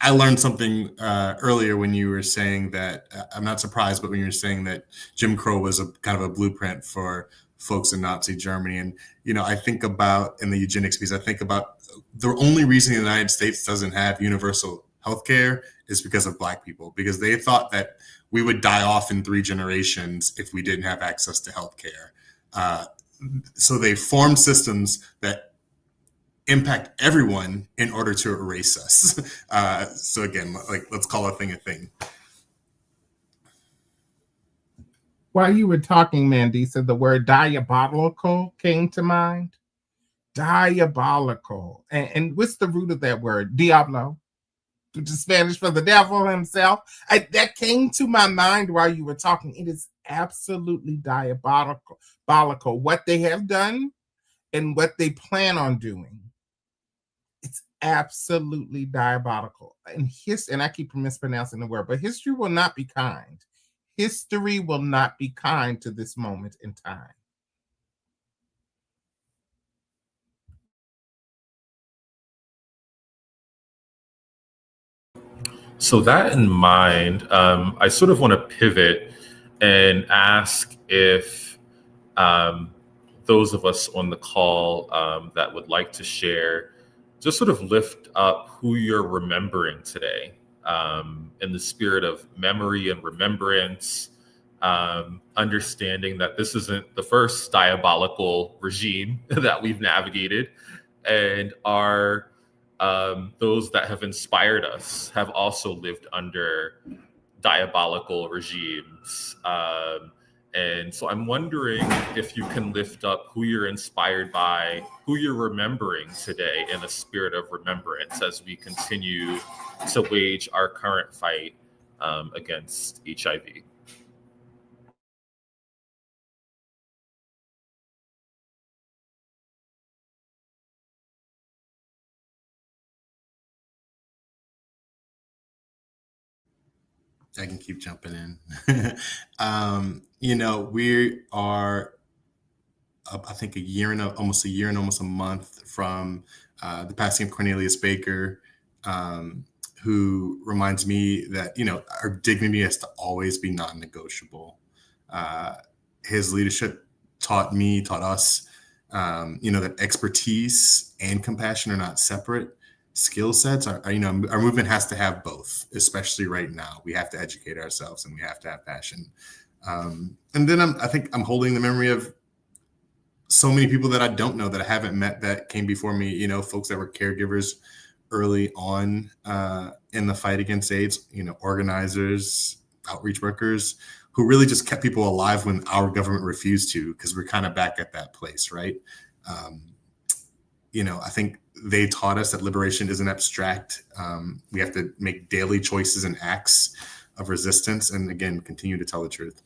S5: I learned something earlier when you were saying that, I'm not surprised, but when you were saying that Jim Crow was a kind of a blueprint for folks in Nazi Germany. And, I think about, in the eugenics piece, I think about the only reason the United States doesn't have universal healthcare is because of Black people, because they thought that we would die off in 3 generations if we didn't have access to healthcare. So they formed systems that impact everyone in order to erase us. So again, let's call a thing a thing.
S3: While you were talking, Mandisa, the word diabolical came to mind. Diabolical. And what's the root of that word? Diablo, which is Spanish for the devil himself. That came to my mind while you were talking. It is absolutely diabolical. What they have done and what they plan on doing. It's absolutely diabolical. And I keep mispronouncing the word, but history will not be kind. History will not be kind to this moment in time.
S2: So that in mind, I sort of want to pivot and ask if those of us on the call that would like to share, just sort of lift up who you're remembering today in the spirit of memory and remembrance, understanding that this isn't the first diabolical regime that we've navigated, and are those that have inspired us have also lived under diabolical regimes. And so I'm wondering if you can lift up who you're inspired by, who you're remembering today in a spirit of remembrance as we continue to wage our current fight against HIV.
S5: I can keep jumping in. We are, I think, almost a month from the passing of Cornelius Baker, who reminds me that, our dignity has to always be non-negotiable. His leadership taught us, that expertise and compassion are not separate skill sets. Our movement has to have both, especially right now. We have to educate ourselves and we have to have passion. And then I think I'm holding the memory of so many people that I don't know, that I haven't met, that came before me, folks that were caregivers early on in the fight against AIDS, organizers, outreach workers, who really just kept people alive when our government refused to, because we're kind of back at that place, right? I think they taught us that liberation isn't abstract. We have to make daily choices and acts of resistance, and again, continue to tell the truth.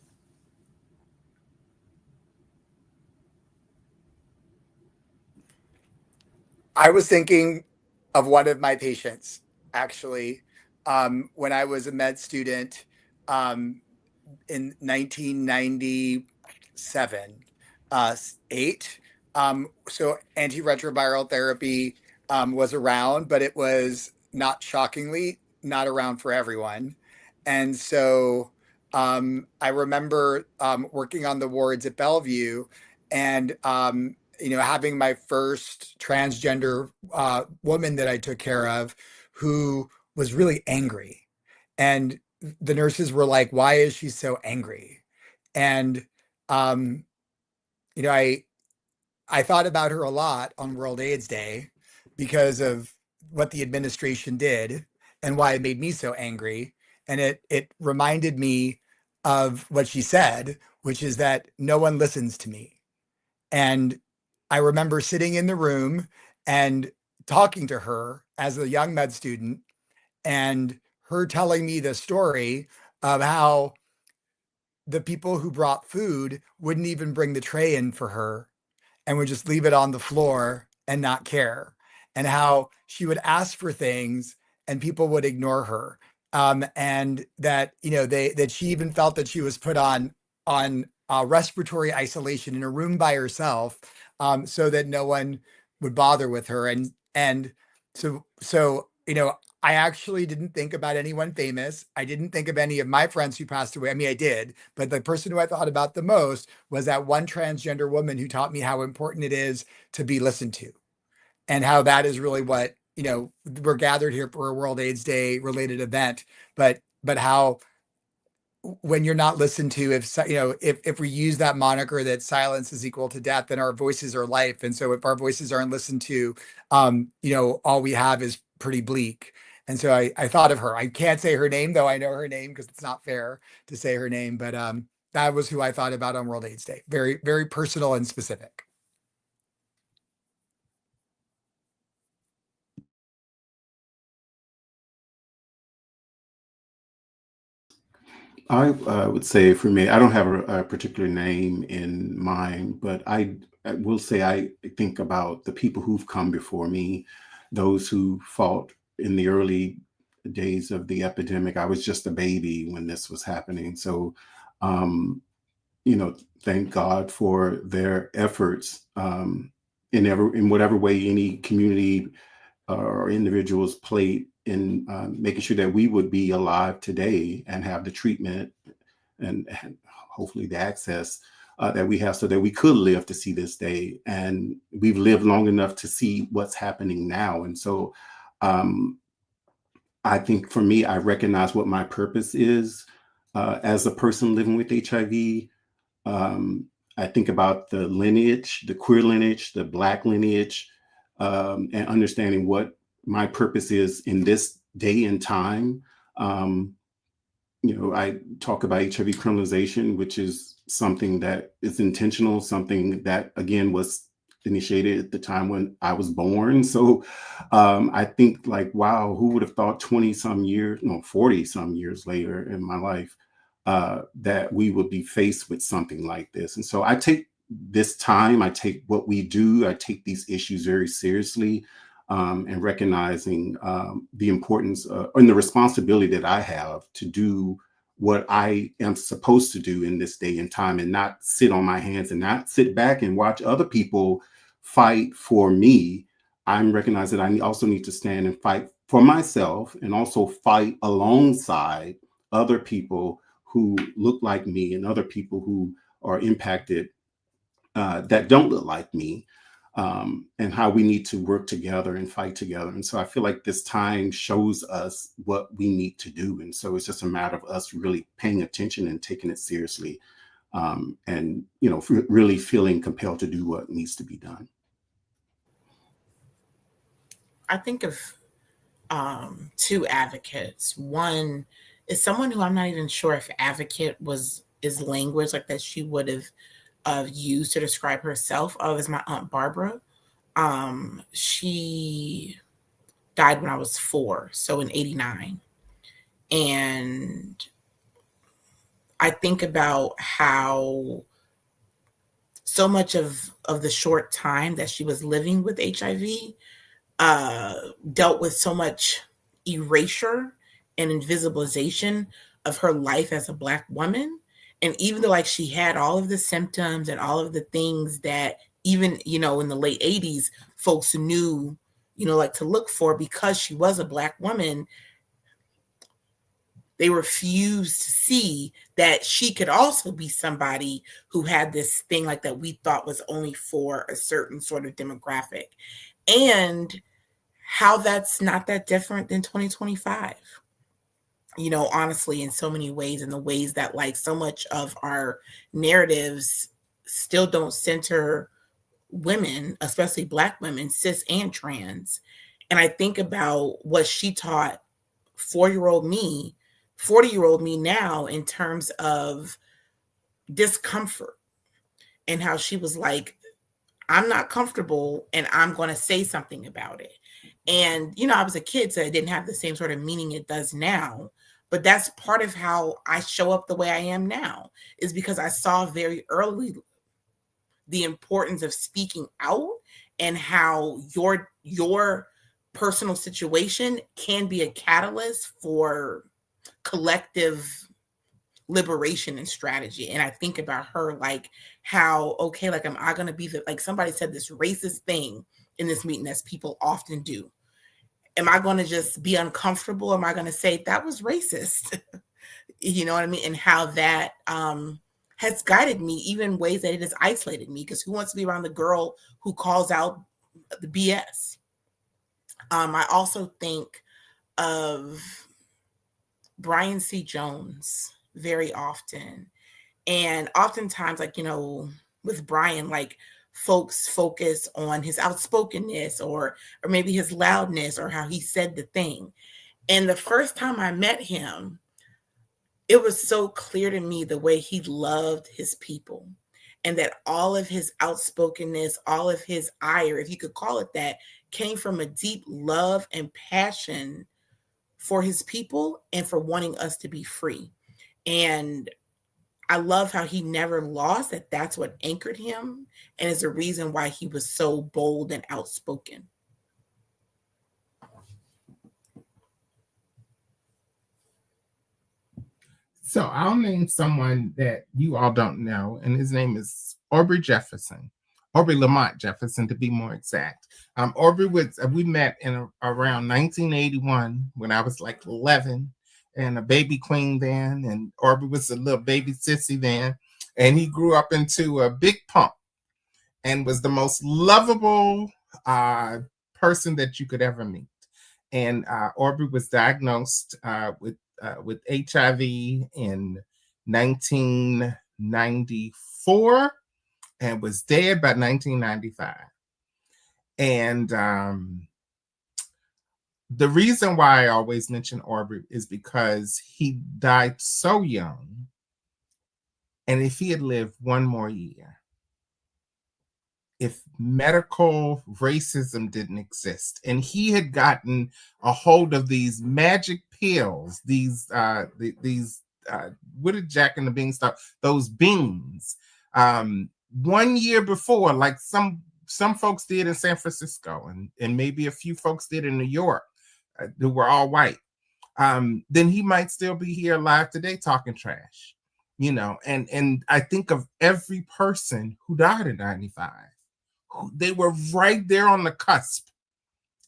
S4: I was thinking of one of my patients, actually, when I was a med student in 1997, 8. So antiretroviral therapy was around, but it was, not shockingly, not around for everyone. And so I remember working on the wards at Bellevue, and having my first transgender woman that I took care of, who was really angry. And the nurses were like, "Why is she so angry?" And I thought about her a lot on World AIDS Day, because of what the administration did and why it made me so angry. And it reminded me of what she said, which is that no one listens to me. And I remember sitting in the room and talking to her as a young med student, and her telling me the story of how the people who brought food wouldn't even bring the tray in for her, and would just leave it on the floor and not care, and how she would ask for things and people would ignore her. And that, that she even felt that she was put on respiratory isolation in a room by herself, so that no one would bother with her. And so I actually didn't think about anyone famous. I didn't think of any of my friends who passed away. I mean, I did, but the person who I thought about the most was that one transgender woman who taught me how important it is to be listened to, and how that is really what, we're gathered here for a World AIDS Day related event, but how, when you're not listened to, if we use that moniker that silence is equal to death, then our voices are life. And so if our voices aren't listened to, all we have is pretty bleak. And so I thought of her. I can't say her name, though I know her name, because it's not fair to say her name, but that was who I thought about on World AIDS Day. Very, very personal and specific.
S7: I would say, for me, I don't have a particular name in mind, but I will say I think about the people who've come before me, those who fought in the early days of the epidemic. I was just a baby when this was happening. So, thank God for their efforts, in whatever way any community or individuals played in making sure that we would be alive today and have the treatment and hopefully the access that we have, so that we could live to see this day. And we've lived long enough to see what's happening now. And so I think, for me, I recognize what my purpose is as a person living with HIV. I think about the lineage, the queer lineage, the Black lineage, and understanding what my purpose is in this day and time. I talk about HIV criminalization, which is something that is intentional, something that, again, was initiated at the time when I was born. So I think, like, wow, who would have thought 40 some years later in my life that we would be faced with something like this. And so I take this time, I take what we do, I take these issues very seriously. And recognizing the importance and the responsibility that I have to do what I am supposed to do in this day and time, and not sit on my hands and not sit back and watch other people fight for me. I'm recognizing that I also need to stand and fight for myself, and also fight alongside other people who look like me and other people who are impacted that don't look like me. And how we need to work together and fight together. And so I feel like this time shows us what we need to do. And so it's just a matter of us really paying attention and taking it seriously, and, really feeling compelled to do what needs to be done.
S6: I think of two advocates. One is someone who I'm not even sure if advocate is language like that she would have used to describe herself. Is my Aunt Barbara. She died when I was 4, so in 89. And I think about how so much of the short time that she was living with HIV dealt with so much erasure and invisibilization of her life as a Black woman. And even though, like, she had all of the symptoms and all of the things that even, in the late 80s, folks knew, like, to look for, because she was a Black woman, they refused to see that she could also be somebody who had this thing like that we thought was only for a certain sort of demographic. And how that's not that different than 2025. Honestly, in so many ways, in the ways that, like, so much of our narratives still don't center women, especially Black women, cis and trans. And I think about what she taught 4-year-old me, 40-year-old me now, in terms of discomfort, and how she was like, I'm not comfortable and I'm going to say something about it. And, I was a kid, so it didn't have the same sort of meaning it does now. But that's part of how I show up the way I am now, is because I saw very early the importance of speaking out, and how your personal situation can be a catalyst for collective liberation and strategy. And I think about her, like, how, okay, like, am I going to be like somebody said this racist thing in this meeting, as people often do. Am I going to just be uncomfortable? Am I going to say that was racist? You know what I mean? And how that has guided me, even ways that it has isolated me, because who wants to be around the girl who calls out the BS? I also think of Brian C. Jones very often. And oftentimes, like, with Brian, like, folks focus on his outspokenness or maybe his loudness, or how he said the thing. And the first time I met him, it was so clear to me the way he loved his people, and that all of his outspokenness, all of his ire, if you could call it that, came from a deep love and passion for his people and for wanting us to be free. And I love how he never lost that. That's what anchored him, and is the reason why he was so bold and outspoken.
S3: So I'll name someone that you all don't know, and his name is Aubrey Jefferson. Aubrey Lamont Jefferson, to be more exact. Aubrey we met in around 1981 when I was like 11 and a baby queen then, and Aubrey was a little baby sissy then, and he grew up into a big pump and was the most lovable person that you could ever meet. And Aubrey was diagnosed with HIV in 1994 and was dead by 1995. And The reason why I always mention Aubrey is because he died so young. And if he had lived one more year, if medical racism didn't exist and he had gotten a hold of these magic pills, what did Jack and the Beanstalk, those beans, 1 year before, like some folks did in San Francisco and maybe a few folks did in New York, who were all white, then he might still be here alive today talking trash, and I think of every person who died in 95. They were right there on the cusp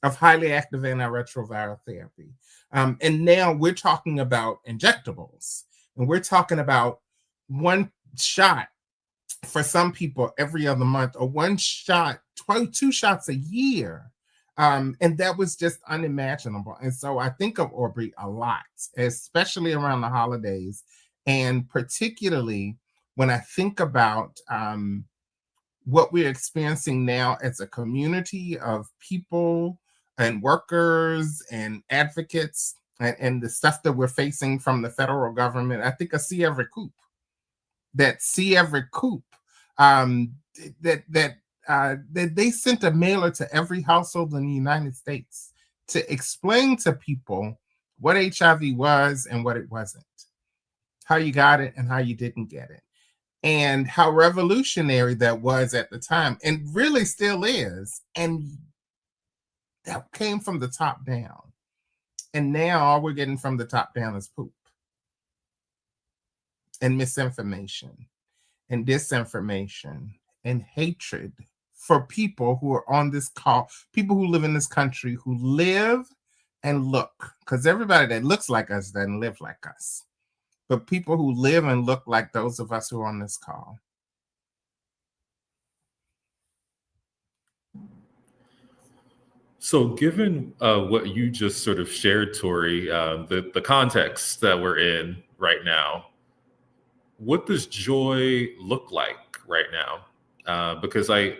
S3: of highly active antiretroviral therapy. And now we're talking about injectables, and we're talking about one shot for some people every other month, or one shot, 2 shots a year. And that was just unimaginable. And so I think of Aubrey a lot, especially around the holidays, and particularly when I think about what we're experiencing now as a community of people and workers and advocates, and the stuff that we're facing from the federal government. I think of See Every Coop. That they sent a mailer to every household in the United States to explain to people what HIV was and what it wasn't, how you got it and how you didn't get it, and how revolutionary that was at the time, and really still is. And that came from the top down. And now all we're getting from the top down is poop and misinformation and disinformation and hatred for people who are on this call, people who live in this country, who live and look, because everybody that looks like us doesn't live like us, but people who live and look like those of us who are on this call.
S2: So given what you just sort of shared, Tori, the context that we're in right now, what does joy look like right now? Because I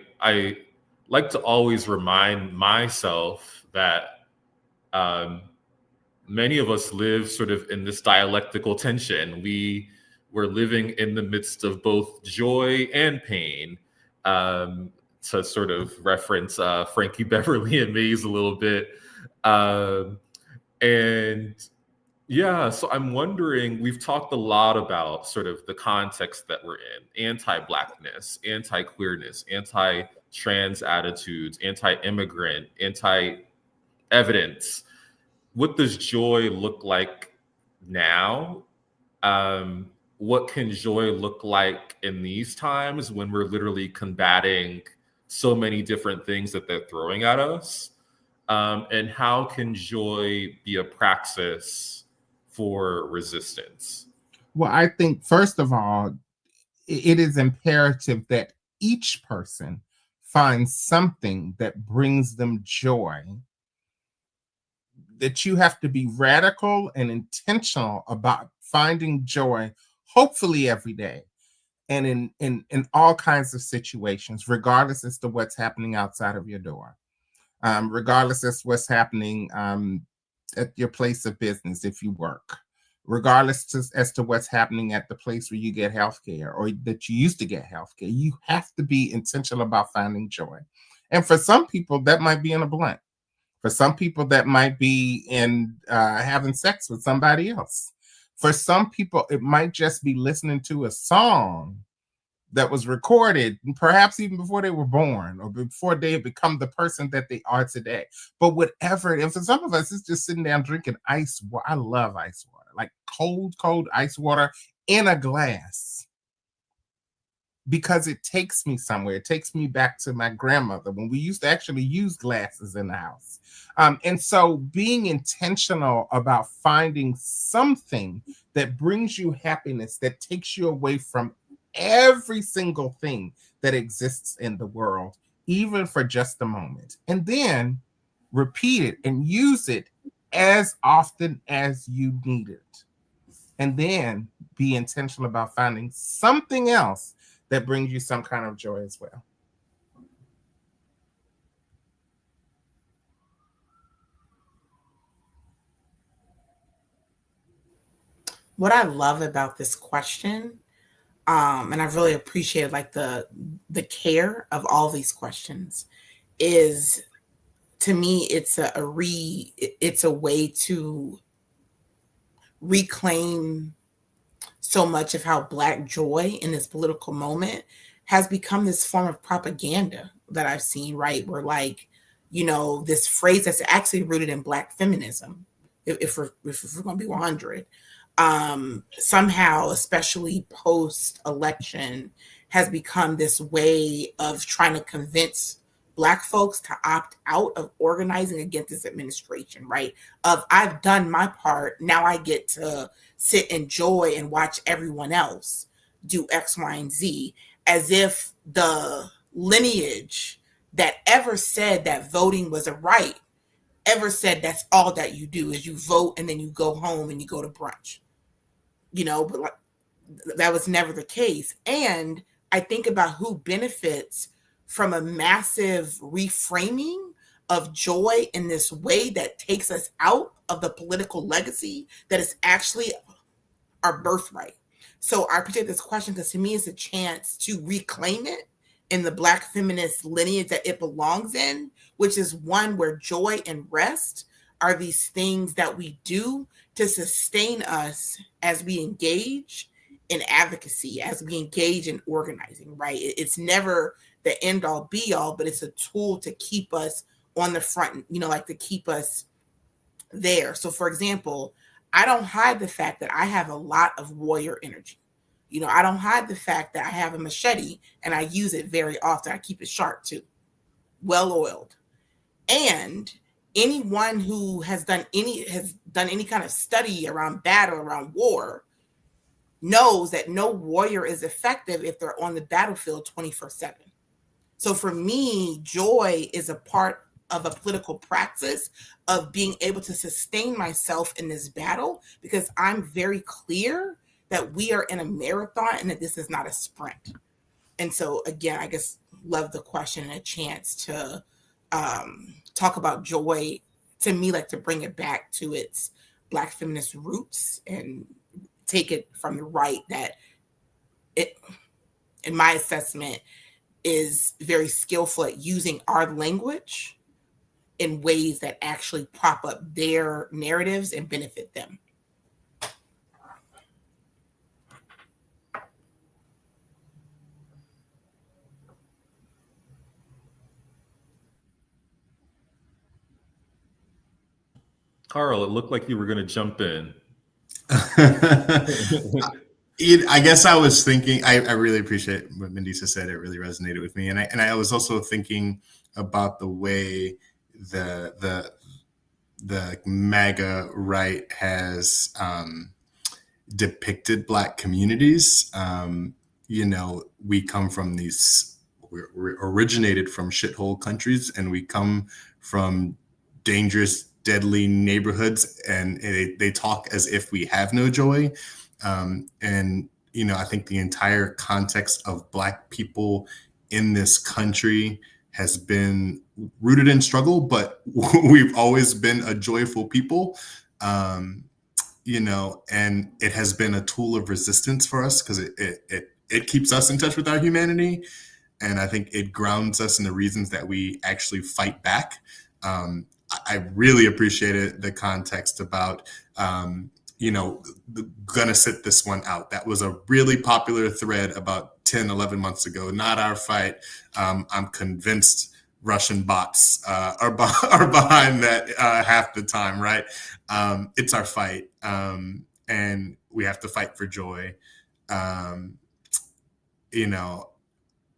S2: like to always remind myself that many of us live sort of in this dialectical tension. We're living in the midst of both joy and pain. To sort of reference Frankie Beverly and Maze a little bit. And yeah, so I'm wondering, we've talked a lot about sort of the context that we're in: anti-Blackness, anti-queerness, anti-trans attitudes, anti-immigrant, anti-evidence. What does joy look like now? What can joy look like in these times when we're literally combating so many different things that they're throwing at us? And how can joy be a praxis for resistance?
S3: Well, I think, first of all, it is imperative that each person finds something that brings them joy, that you have to be radical and intentional about finding joy, hopefully every day, and in all kinds of situations, regardless as to what's happening outside of your door, regardless as what's happening at your place of business if you work, regardless as to what's happening at the place where you get healthcare or that you used to get healthcare. You have to be intentional about finding joy. And for some people, that might be in a blunt. For some people, that might be in having sex with somebody else. For some people, it might just be listening to a song that was recorded perhaps even before they were born or before they had become the person that they are today. But whatever it is, for some of us, it's just sitting down drinking ice water. I love ice water, like cold ice water in a glass, because it takes me somewhere. It takes me back to my grandmother when we used to actually use glasses in the house. And so being intentional about finding something that brings you happiness, that takes you away from every single thing that exists in the world, even for just a moment, and then repeat it and use it as often as you need it. And then be intentional about finding something else that brings you some kind of joy as well.
S6: what I love about this question, and I really appreciate like the care of all these questions, is to me it's a way to reclaim so much of how Black joy in this political moment has become this form of propaganda that I've seen, right? Where like, this phrase that's actually rooted in Black feminism, if we're going to be 100, somehow, especially post-election, has become this way of trying to convince Black folks to opt out of organizing against this administration, right? Of I've done my part, now I get to sit and enjoy and watch everyone else do X, Y, and Z, as if the lineage that ever said that voting was a right, ever said that's all that you do is you vote and then you go home and you go to brunch. But like, that was never the case. And I think about who benefits from a massive reframing of joy in this way that takes us out of the political legacy that is actually our birthright. So I appreciate this question because to me it's a chance to reclaim it in the Black feminist lineage that it belongs in, which is one where joy and rest are these things that we do to sustain us as we engage in advocacy, as we engage in organizing, right? It's never the end all be all, but it's a tool to keep us on the front, like to keep us there. So for example, I don't hide the fact that I have a lot of warrior energy. I don't hide the fact that I have a machete and I use it very often. I keep it sharp too, well oiled. And anyone who has done any kind of study around battle, around war, knows that no warrior is effective if they're on the battlefield 24/7. So for me, joy is a part of a political practice of being able to sustain myself in this battle because I'm very clear that we are in a marathon and that this is not a sprint. And so again, I guess love the question and a chance to talk about joy, to me, like to bring it back to its Black feminist roots and take it from the right that it, in my assessment, is very skillful at using our language in ways that actually prop up their narratives and benefit them.
S2: Carl, it looked like you were going to jump in.
S5: I guess I was thinking, I really appreciate what Mandisa said. It really resonated with me. And I was also thinking about the way the MAGA right has depicted Black communities. We come from we're originated from shithole countries, and we come from dangerous, deadly neighborhoods, and they talk as if we have no joy. I think the entire context of Black people in this country has been rooted in struggle, but we've always been a joyful people, and it has been a tool of resistance for us because it keeps us in touch with our humanity. And I think it grounds us in the reasons that we actually fight back. I really appreciated the context about, gonna sit this one out. That was a really popular thread about 10, 11 months ago. Not our fight. I'm convinced Russian bots are behind that half the time, right? It's our fight. And we have to fight for joy.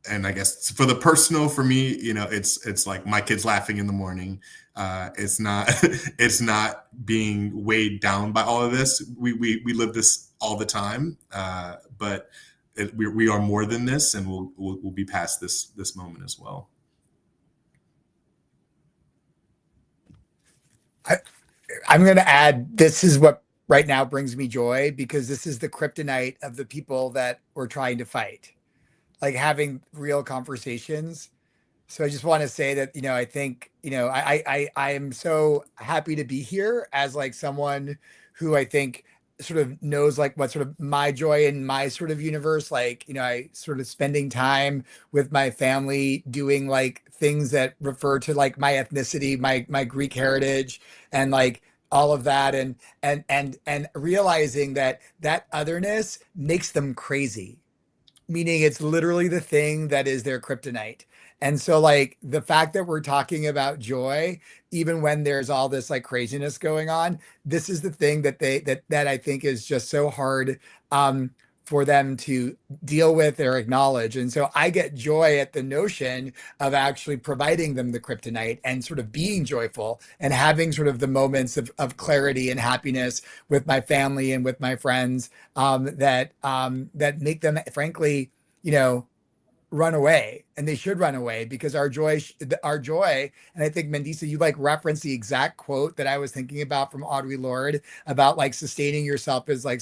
S5: And I guess for the personal, for me, it's like my kids laughing in the morning. It's not being weighed down by all of this. We live this all the time, but we are more than this, and we'll be past this moment as well.
S4: I'm going to add, this is what right now brings me joy, because this is the kryptonite of the people that we're trying to fight, like having real conversations. So I just want to say that, I think, I am so happy to be here as like someone who I think sort of knows like what sort of my joy in my sort of universe, like, you know, I sort of spending time with my family doing like things that refer to like my ethnicity, my Greek heritage, and like all of that, and realizing that that otherness makes them crazy, meaning it's literally the thing that is their kryptonite. And so like the fact that we're talking about joy, even when there's all this like craziness going on, this is the thing that that I think is just so hard for them to deal with or acknowledge. And so I get joy at the notion of actually providing them the kryptonite and sort of being joyful and having sort of the moments of clarity and happiness with my family and with my friends, that make them, frankly, you know, run away. And they should run away, because our joy, and I think Mandisa, you like referenced the exact quote that I was thinking about from Audre Lorde about like sustaining yourself as like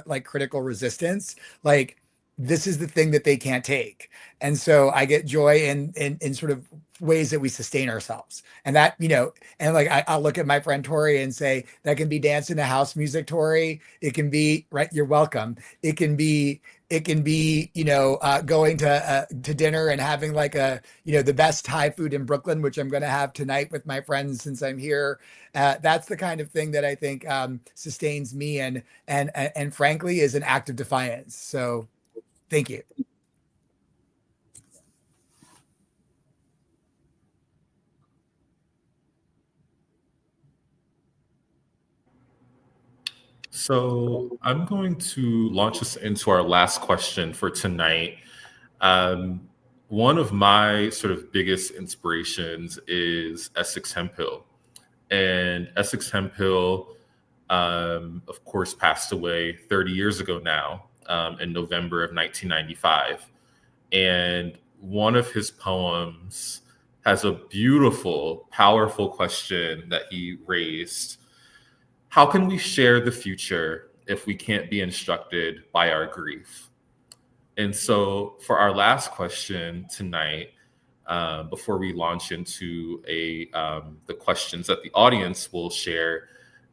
S4: like critical resistance. Like, this is the thing that they can't take. And so I get joy in sort of ways that we sustain ourselves. And that, you know, and like I'll look at my friend Tori and say, that can be dancing to house music, Tori. It can be, right, you're welcome. It can be, you know, going to dinner and having like a, you know, the best Thai food in Brooklyn, which I'm going to have tonight with my friends since I'm here. That's the kind of thing that I think sustains me, and frankly is an act of defiance. So thank you.
S2: So I'm going to launch us into our last question for tonight. One of my sort of biggest inspirations is Essex Hemphill. And Essex Hemphill, of course, passed away 30 years ago now, in November of 1995. And one of his poems has a beautiful, powerful question that he raised. How can we share the future if we can't be instructed by our grief? And so for our last question tonight, before we launch into the questions that the audience will share,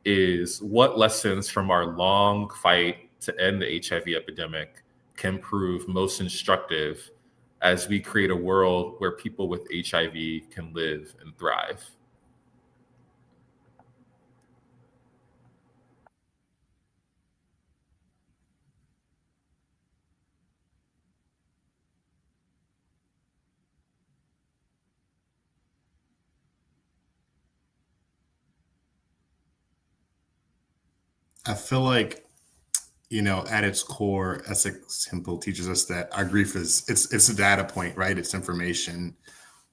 S2: is what lessons from our long fight to end the HIV epidemic can prove most instructive as we create a world where people with HIV can live and thrive?
S5: I feel like, you know, at its core, Essex Hemphill teaches us that our grief it's a data point, right? It's information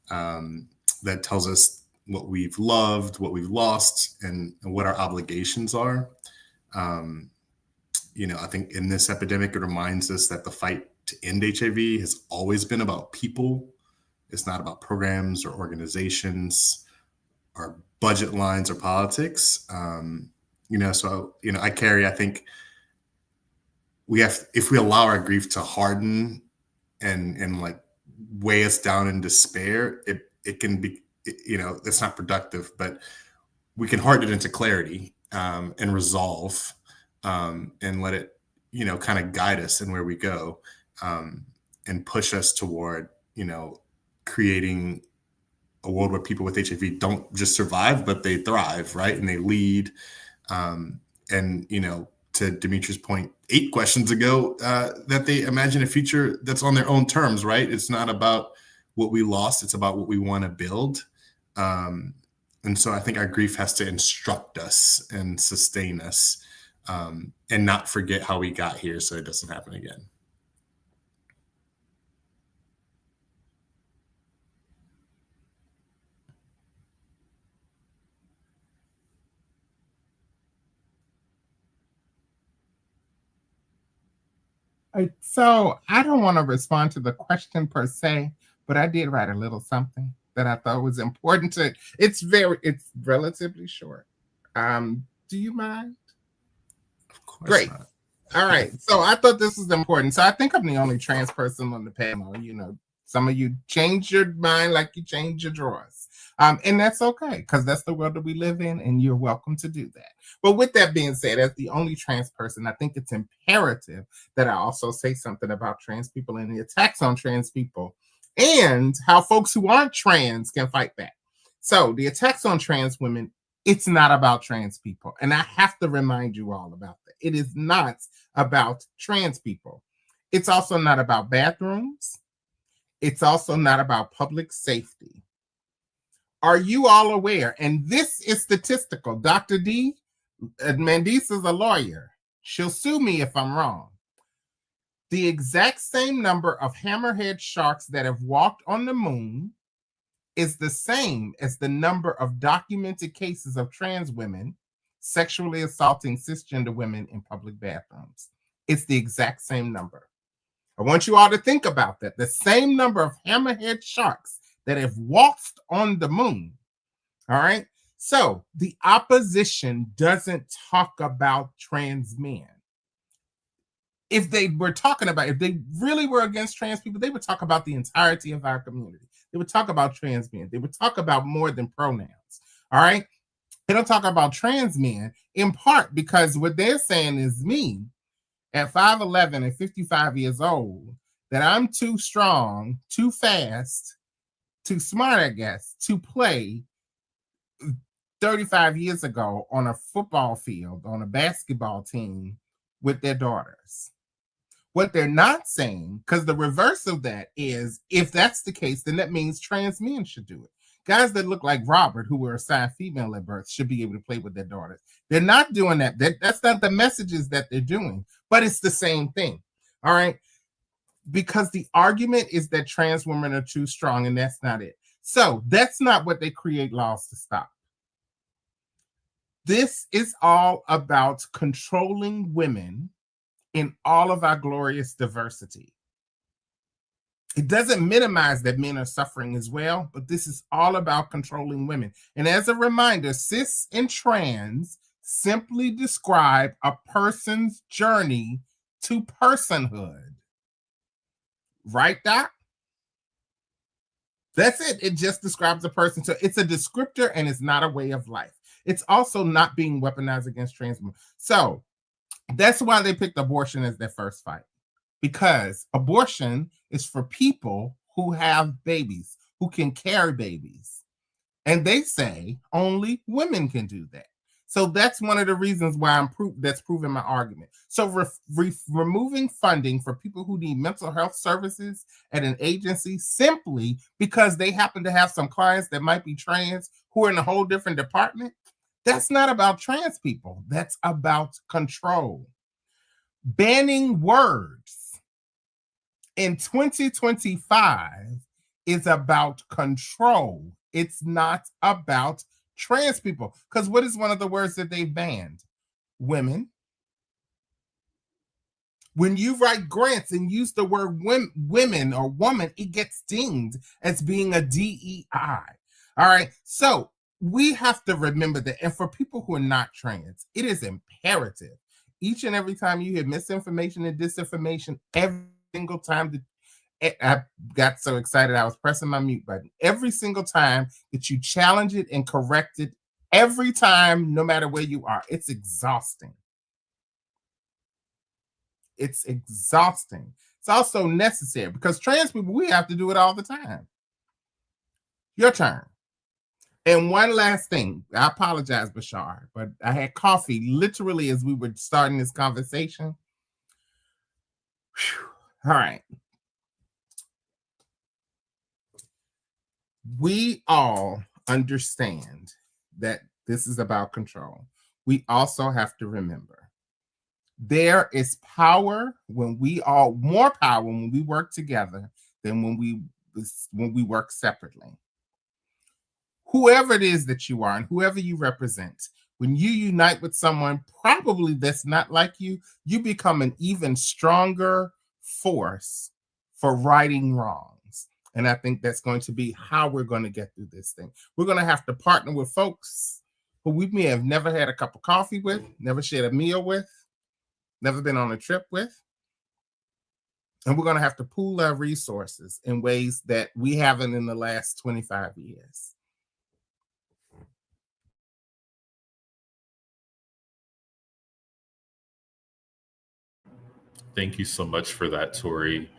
S5: that tells us what we've loved, what we've lost, and what our obligations are. You know, I think in this epidemic, it reminds us that the fight to end HIV has always been about people. It's not about programs or organizations or budget lines or politics. You know, so, you know, I think we have, if we allow our grief to harden and like weigh us down in despair, it can be, you know, it's not productive, but we can harden it into clarity and resolve and let it, you know, kind of guide us in where we go and push us toward, you know, creating a world where people with HIV don't just survive, but they thrive, right? And they lead. And, you know, to Dimitri's point 8 questions ago, that they imagine a future that's on their own terms, right? It's not about what we lost. It's about what we want to build. And so I think our grief has to instruct us and sustain us and not forget how we got here so it doesn't happen again.
S3: So I don't want to respond to the question per se, but I did write a little something that I thought was important to. It's relatively short. Do you mind?
S5: Of course.
S3: Great.
S5: Not.
S3: All right. So I thought this was important. So I think I'm the only trans person on the panel. You know, some of you change your mind like you change your drawers. And that's okay, because that's the world that we live in, and you're welcome to do that. But with that being said, as the only trans person, I think it's imperative that I also say something about trans people and the attacks on trans people and how folks who aren't trans can fight back. So the attacks on trans women, it's not about trans people. And I have to remind you all about that. It is not about trans people. It's also not about bathrooms. It's also not about public safety. Are you all aware? And this is statistical. Dr. D. Mandis is a lawyer. She'll sue me if I'm wrong. The exact same number of hammerhead sharks that have walked on the moon is the same as the number of documented cases of trans women sexually assaulting cisgender women in public bathrooms. It's the exact same number. I want you all to think about that. The same number of hammerhead sharks that have walked on the moon. All right. So the opposition doesn't talk about trans men. If they were talking about, if they really were against trans people, they would talk about the entirety of our community. They would talk about trans men. They would talk about more than pronouns. All right. They don't talk about trans men in part because what they're saying is me at 5'11" and 55 years old, that I'm too strong, too fast, too smart, I guess, to play 35 years ago on a football field, on a basketball team with their daughters. What they're not saying, because the reverse of that is, if that's the case, then that means trans men should do it. Guys that look like Robert, who were assigned female at birth, should be able to play with their daughters. They're not doing that. That's not the messages that they're doing, but it's the same thing. All right. Because the argument is that trans women are too strong, and that's not it. So that's not what they create laws to stop. This is all about controlling women in all of our glorious diversity. It doesn't minimize that men are suffering as well, but this is all about controlling women. And as a reminder, cis and trans simply describe a person's journey to personhood. Right, Doc? That's it. It just describes a person. So it's a descriptor and it's not a way of life. It's also not being weaponized against trans women. So that's why they picked abortion as their first fight. Because abortion is for people who have babies, who can carry babies. And they say only women can do that. So that's one of the reasons why that's proving my argument. So removing funding for people who need mental health services at an agency simply because they happen to have some clients that might be trans who are in a whole different department, that's not about trans people. That's about control. Banning words in 2025 is about control. It's not about trans people. Because what is one of the words that they've banned? Women. When you write grants and use the word women or woman, it gets dinged as being a DEI. All right. So we have to remember that. And for people who are not trans, it is imperative. Each and every time you hear misinformation and disinformation, every single time I got so excited I was pressing my mute button. Every single time that you challenge it and correct it, every time, no matter where you are, it's exhausting. It's exhausting. It's also necessary because trans people, we have to do it all the time. Your turn. And one last thing. I apologize, Bashar, but I had coffee literally as we were starting this conversation. Whew. All right. We all understand that this is about control. We also have to remember there is power when more power when we work together than when we work separately. Whoever it is that you are and whoever you represent, when you unite with someone probably that's not like you, you become an even stronger force for righting wrongs. And I think that's going to be how we're going to get through this thing. We're going to have to partner with folks who we may have never had a cup of coffee with, never shared a meal with, never been on a trip with. And we're going to have to pool our resources in ways that we haven't in the last 25 years.
S2: Thank you so much for that, Tori.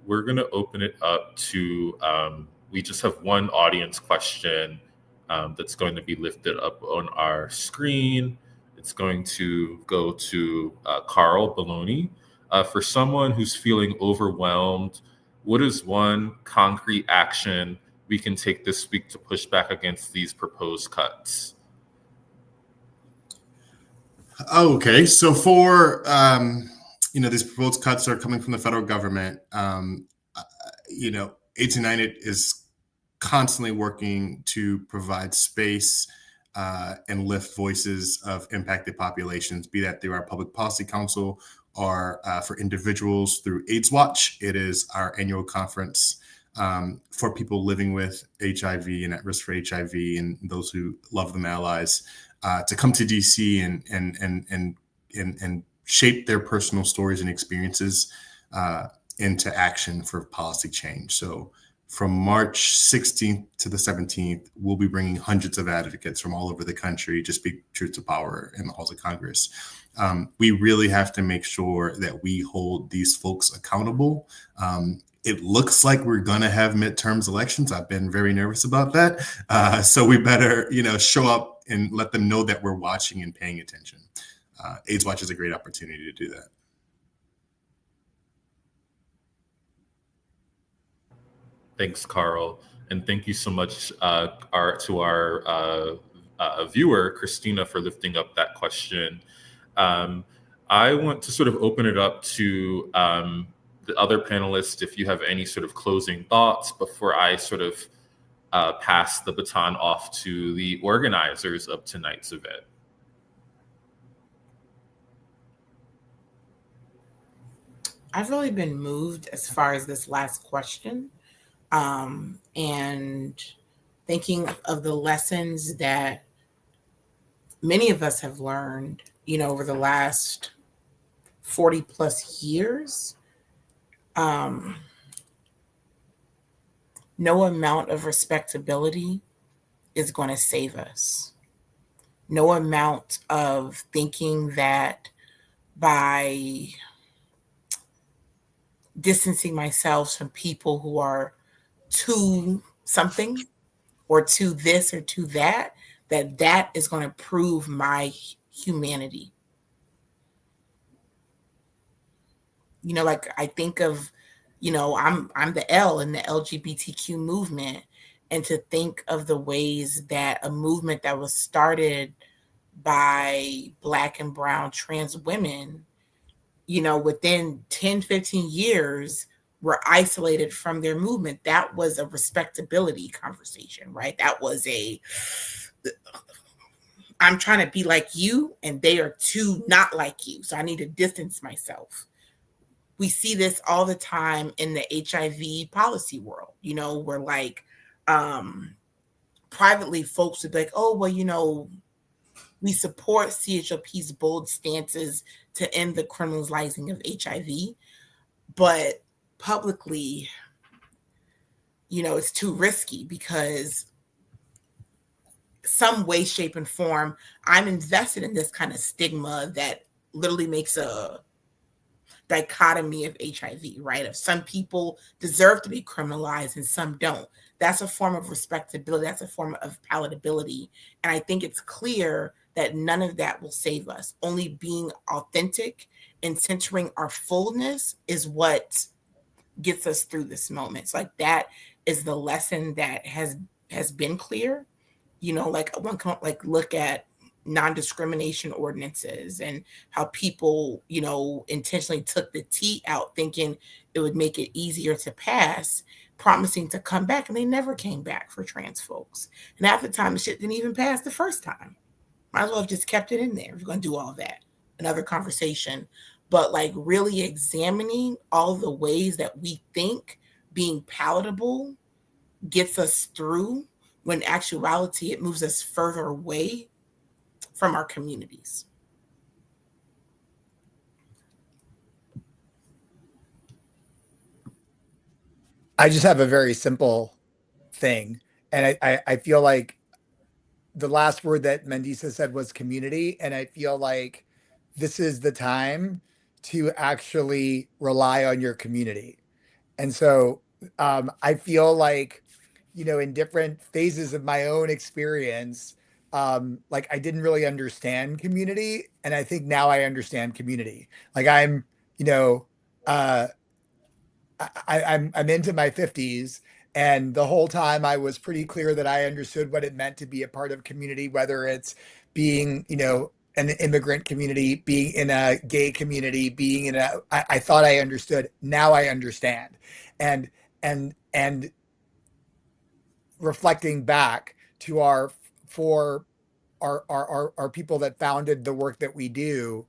S2: We're going to open it up to, we just have one audience question that's going to be lifted up on our screen. It's going to go to Carl Baloney. For someone who's feeling overwhelmed, what is one concrete action we can take this week to push back against these proposed cuts?
S5: Okay, so for these proposed cuts are coming from the federal government. AIDS United is constantly working to provide space and lift voices of impacted populations, be that through our Public Policy Council or for individuals through AIDS Watch. It is our annual conference for people living with HIV and at risk for HIV and those who love them allies to come to DC and shape their personal stories and experiences into action for policy change. So from March 16th to the 17th, we'll be bringing hundreds of advocates from all over the country to speak truth to power in the halls of Congress. We really have to make sure that we hold these folks accountable. It looks like we're going to have midterms elections. I've been very nervous about that. So we better, show up and let them know that we're watching and paying attention. AIDS Watch is a great opportunity to do that.
S2: Thanks, Carl. And thank you so much to our viewer, Christina, for lifting up that question. I want to sort of open it up to the other panelists, if you have any sort of closing thoughts before I sort of pass the baton off to the organizers of tonight's event.
S6: I've really been moved as far as this last question, and thinking of the lessons that many of us have learned, over the last 40 plus years. No amount of respectability is going to save us. No amount of thinking that by distancing myself from people who are to something or to this or to that, that is going to prove my humanity. Like I think of, I'm the L in the LGBTQ movement, and to think of the ways that a movement that was started by Black and brown trans women, within 10, 15 years were isolated from their movement. That was a respectability conversation, right? That was I'm trying to be like you and they are too not like you. So I need to distance myself. We see this all the time in the HIV policy world, where like privately folks would be like, oh, well, we support CHOP's bold stances to end the criminalizing of HIV, but publicly, it's too risky because some way, shape, and form, I'm invested in this kind of stigma that literally makes a dichotomy of HIV, right? Of some people deserve to be criminalized and some don't. That's a form of respectability. That's a form of palatability. And I think it's clear that none of that will save us. Only being authentic and centering our fullness is what gets us through this moment. So like that is the lesson that has been clear. Like one can look at non-discrimination ordinances and how people, intentionally took the T out thinking it would make it easier to pass, promising to come back, and they never came back for trans folks. And half the time the shit didn't even pass the first time. Might as well have just kept it in there if you're going to do all that. Another conversation. But like really examining all the ways that we think being palatable gets us through, when in actuality it moves us further away from our communities.
S4: I just have a very simple thing. And I feel like the last word that Mandisa said was community. And I feel like this is the time to actually rely on your community. And so I feel like, in different phases of my own experience, like I didn't really understand community. And I think now I understand community. Like I'm, you know, uh, I'm into my 50s, and the whole time I was pretty clear that I understood what it meant to be a part of community, whether it's being, an immigrant community, being in a gay community, being in I thought I understood. Now I understand. And and reflecting back to our for our people that founded the work that we do,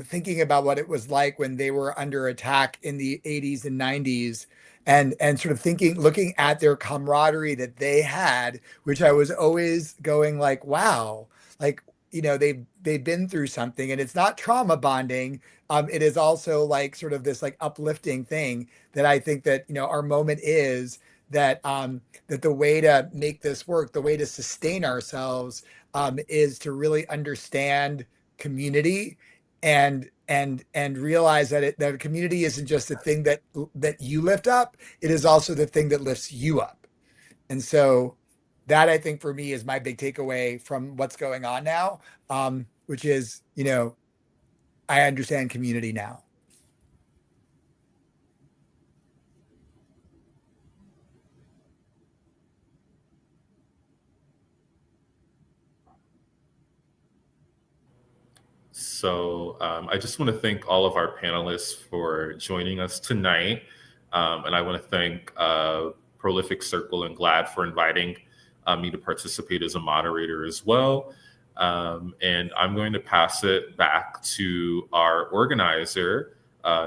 S4: thinking about what it was like when they were under attack in the 80s and 90s, and sort of looking at their camaraderie that they had, which I was always going like, wow, like, they've been through something, and it's not trauma bonding. It is also like sort of this like uplifting thing that I think that, our moment is that, that the way to make this work, the way to sustain ourselves, is to really understand community, and realize that that community isn't just the thing that you lift up, it is also the thing that lifts you up. And so that, I think, for me, is my big takeaway from what's going on now, which is, I understand community now.
S2: So I just want to thank all of our panelists for joining us tonight. And I want to thank Prolific Circle and GLAAD for inviting me to participate as a moderator as well. And I'm going to pass it back to our organizer,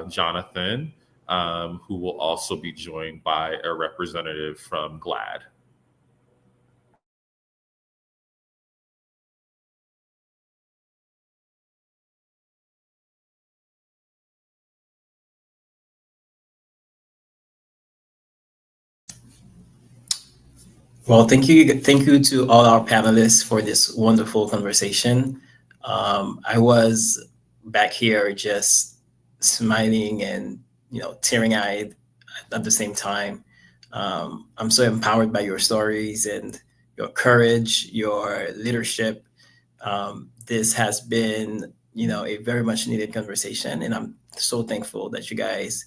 S2: Jonathan, who will also be joined by a representative from GLAAD.
S1: Well, thank you to all our panelists for this wonderful conversation. I was back here just smiling and tearing-eyed at the same time. I'm so empowered by your stories and your courage, your leadership. This has been, a very much needed conversation, and I'm so thankful that you guys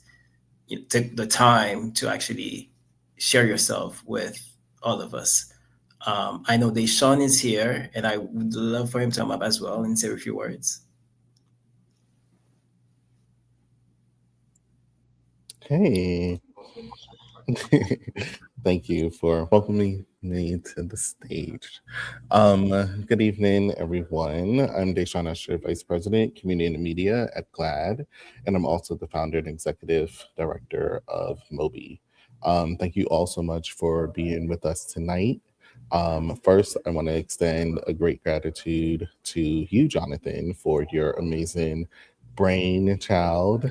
S1: took the time to actually share yourself with all of us. I know Deshaun is here, and I would love for him to come up as well and say a few words.
S8: Hey, thank you for welcoming me to the stage. Good evening, everyone. I'm Deshaun Usher, Vice President, Community and Media at GLAAD, and I'm also the founder and executive director of Moby. Thank you all so much for being with us tonight. First, I want to extend a great gratitude to you, Jonathan, for your amazing brainchild,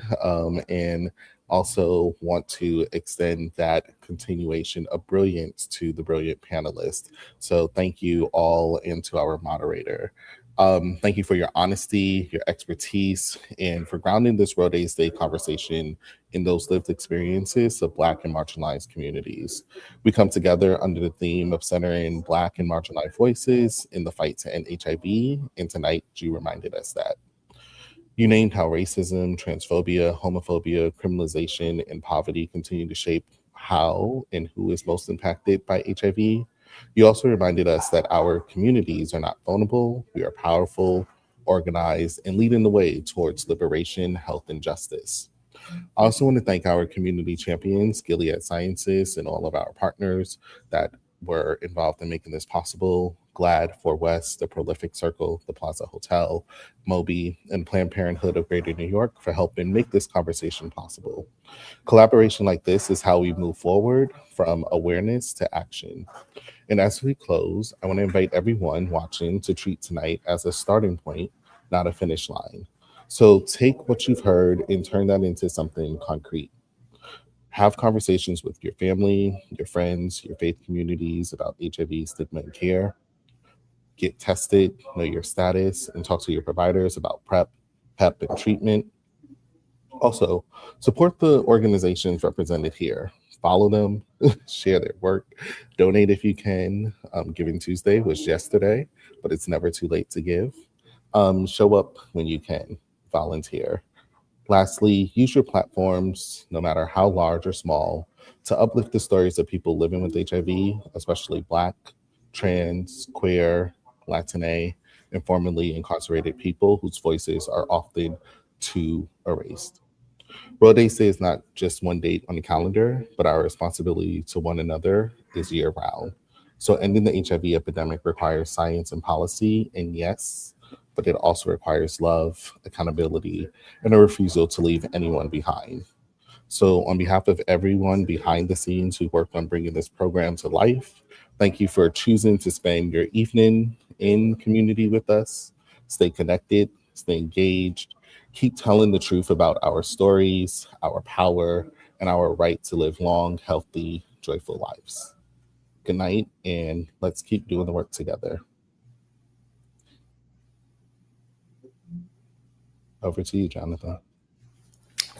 S8: and also want to extend that continuation of brilliance to the brilliant panelists. So thank you all, and to our moderator. Thank you for your honesty, your expertise, and for grounding this Road Days Day conversation in those lived experiences of Black and marginalized communities. We come together under the theme of centering Black and marginalized voices in the fight to end HIV, and tonight you reminded us that. You named how racism, transphobia, homophobia, criminalization, and poverty continue to shape how and who is most impacted by HIV. You also reminded us that our communities are not vulnerable, we are powerful, organized, and leading the way towards liberation, health, and justice. I also want to thank our community champions, Gilead Sciences, and all of our partners that were involved in making this possible. GLAAD, For West, the Prolific Circle, the Plaza Hotel, Moby, and Planned Parenthood of Greater New York for helping make this conversation possible. Collaboration like this is how we move forward from awareness to action. And as we close, I want to invite everyone watching to treat tonight as a starting point, not a finish line. So take what you've heard and turn that into something concrete. Have conversations with your family, your friends, your faith communities about HIV, stigma, and care. Get tested, know your status, and talk to your providers about PrEP, PEP, and treatment. Also, support the organizations represented here. Follow them, share their work, donate if you can. Giving Tuesday was yesterday, but it's never too late to give. Show up when you can, volunteer. Lastly, use your platforms, no matter how large or small, to uplift the stories of people living with HIV, especially Black, trans, queer, Latina, and formerly incarcerated people whose voices are often too erased. World AIDS Day is not just one date on the calendar, but our responsibility to one another is year round. So ending the HIV epidemic requires science and policy, and yes, but it also requires love, accountability, and a refusal to leave anyone behind. So, on behalf of everyone behind the scenes who worked on bringing this program to life, thank you for choosing to spend your evening in community with us. Stay connected, stay engaged, keep telling the truth about our stories, our power, and our right to live long, healthy, joyful lives. Good night, and let's keep doing the work together. Over to you, Jonathan.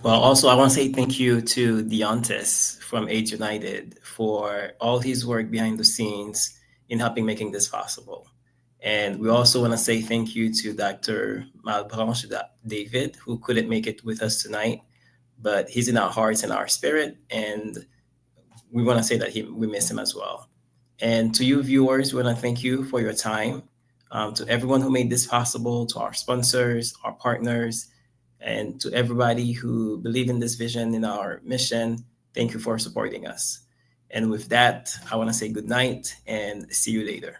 S1: Well, also, I want to say thank you to Deontis from AIDS United for all his work behind the scenes in helping making this possible. And we also want to say thank you to Dr. Malbranche David, who couldn't make it with us tonight, but he's in our hearts and our spirit. And we want to say that we miss him as well. And to you viewers, we want to thank you for your time. To everyone who made this possible, to our sponsors, our partners, and to everybody who believe in this vision, in our mission, thank you for supporting us. And with that, I want to say good night and see you later.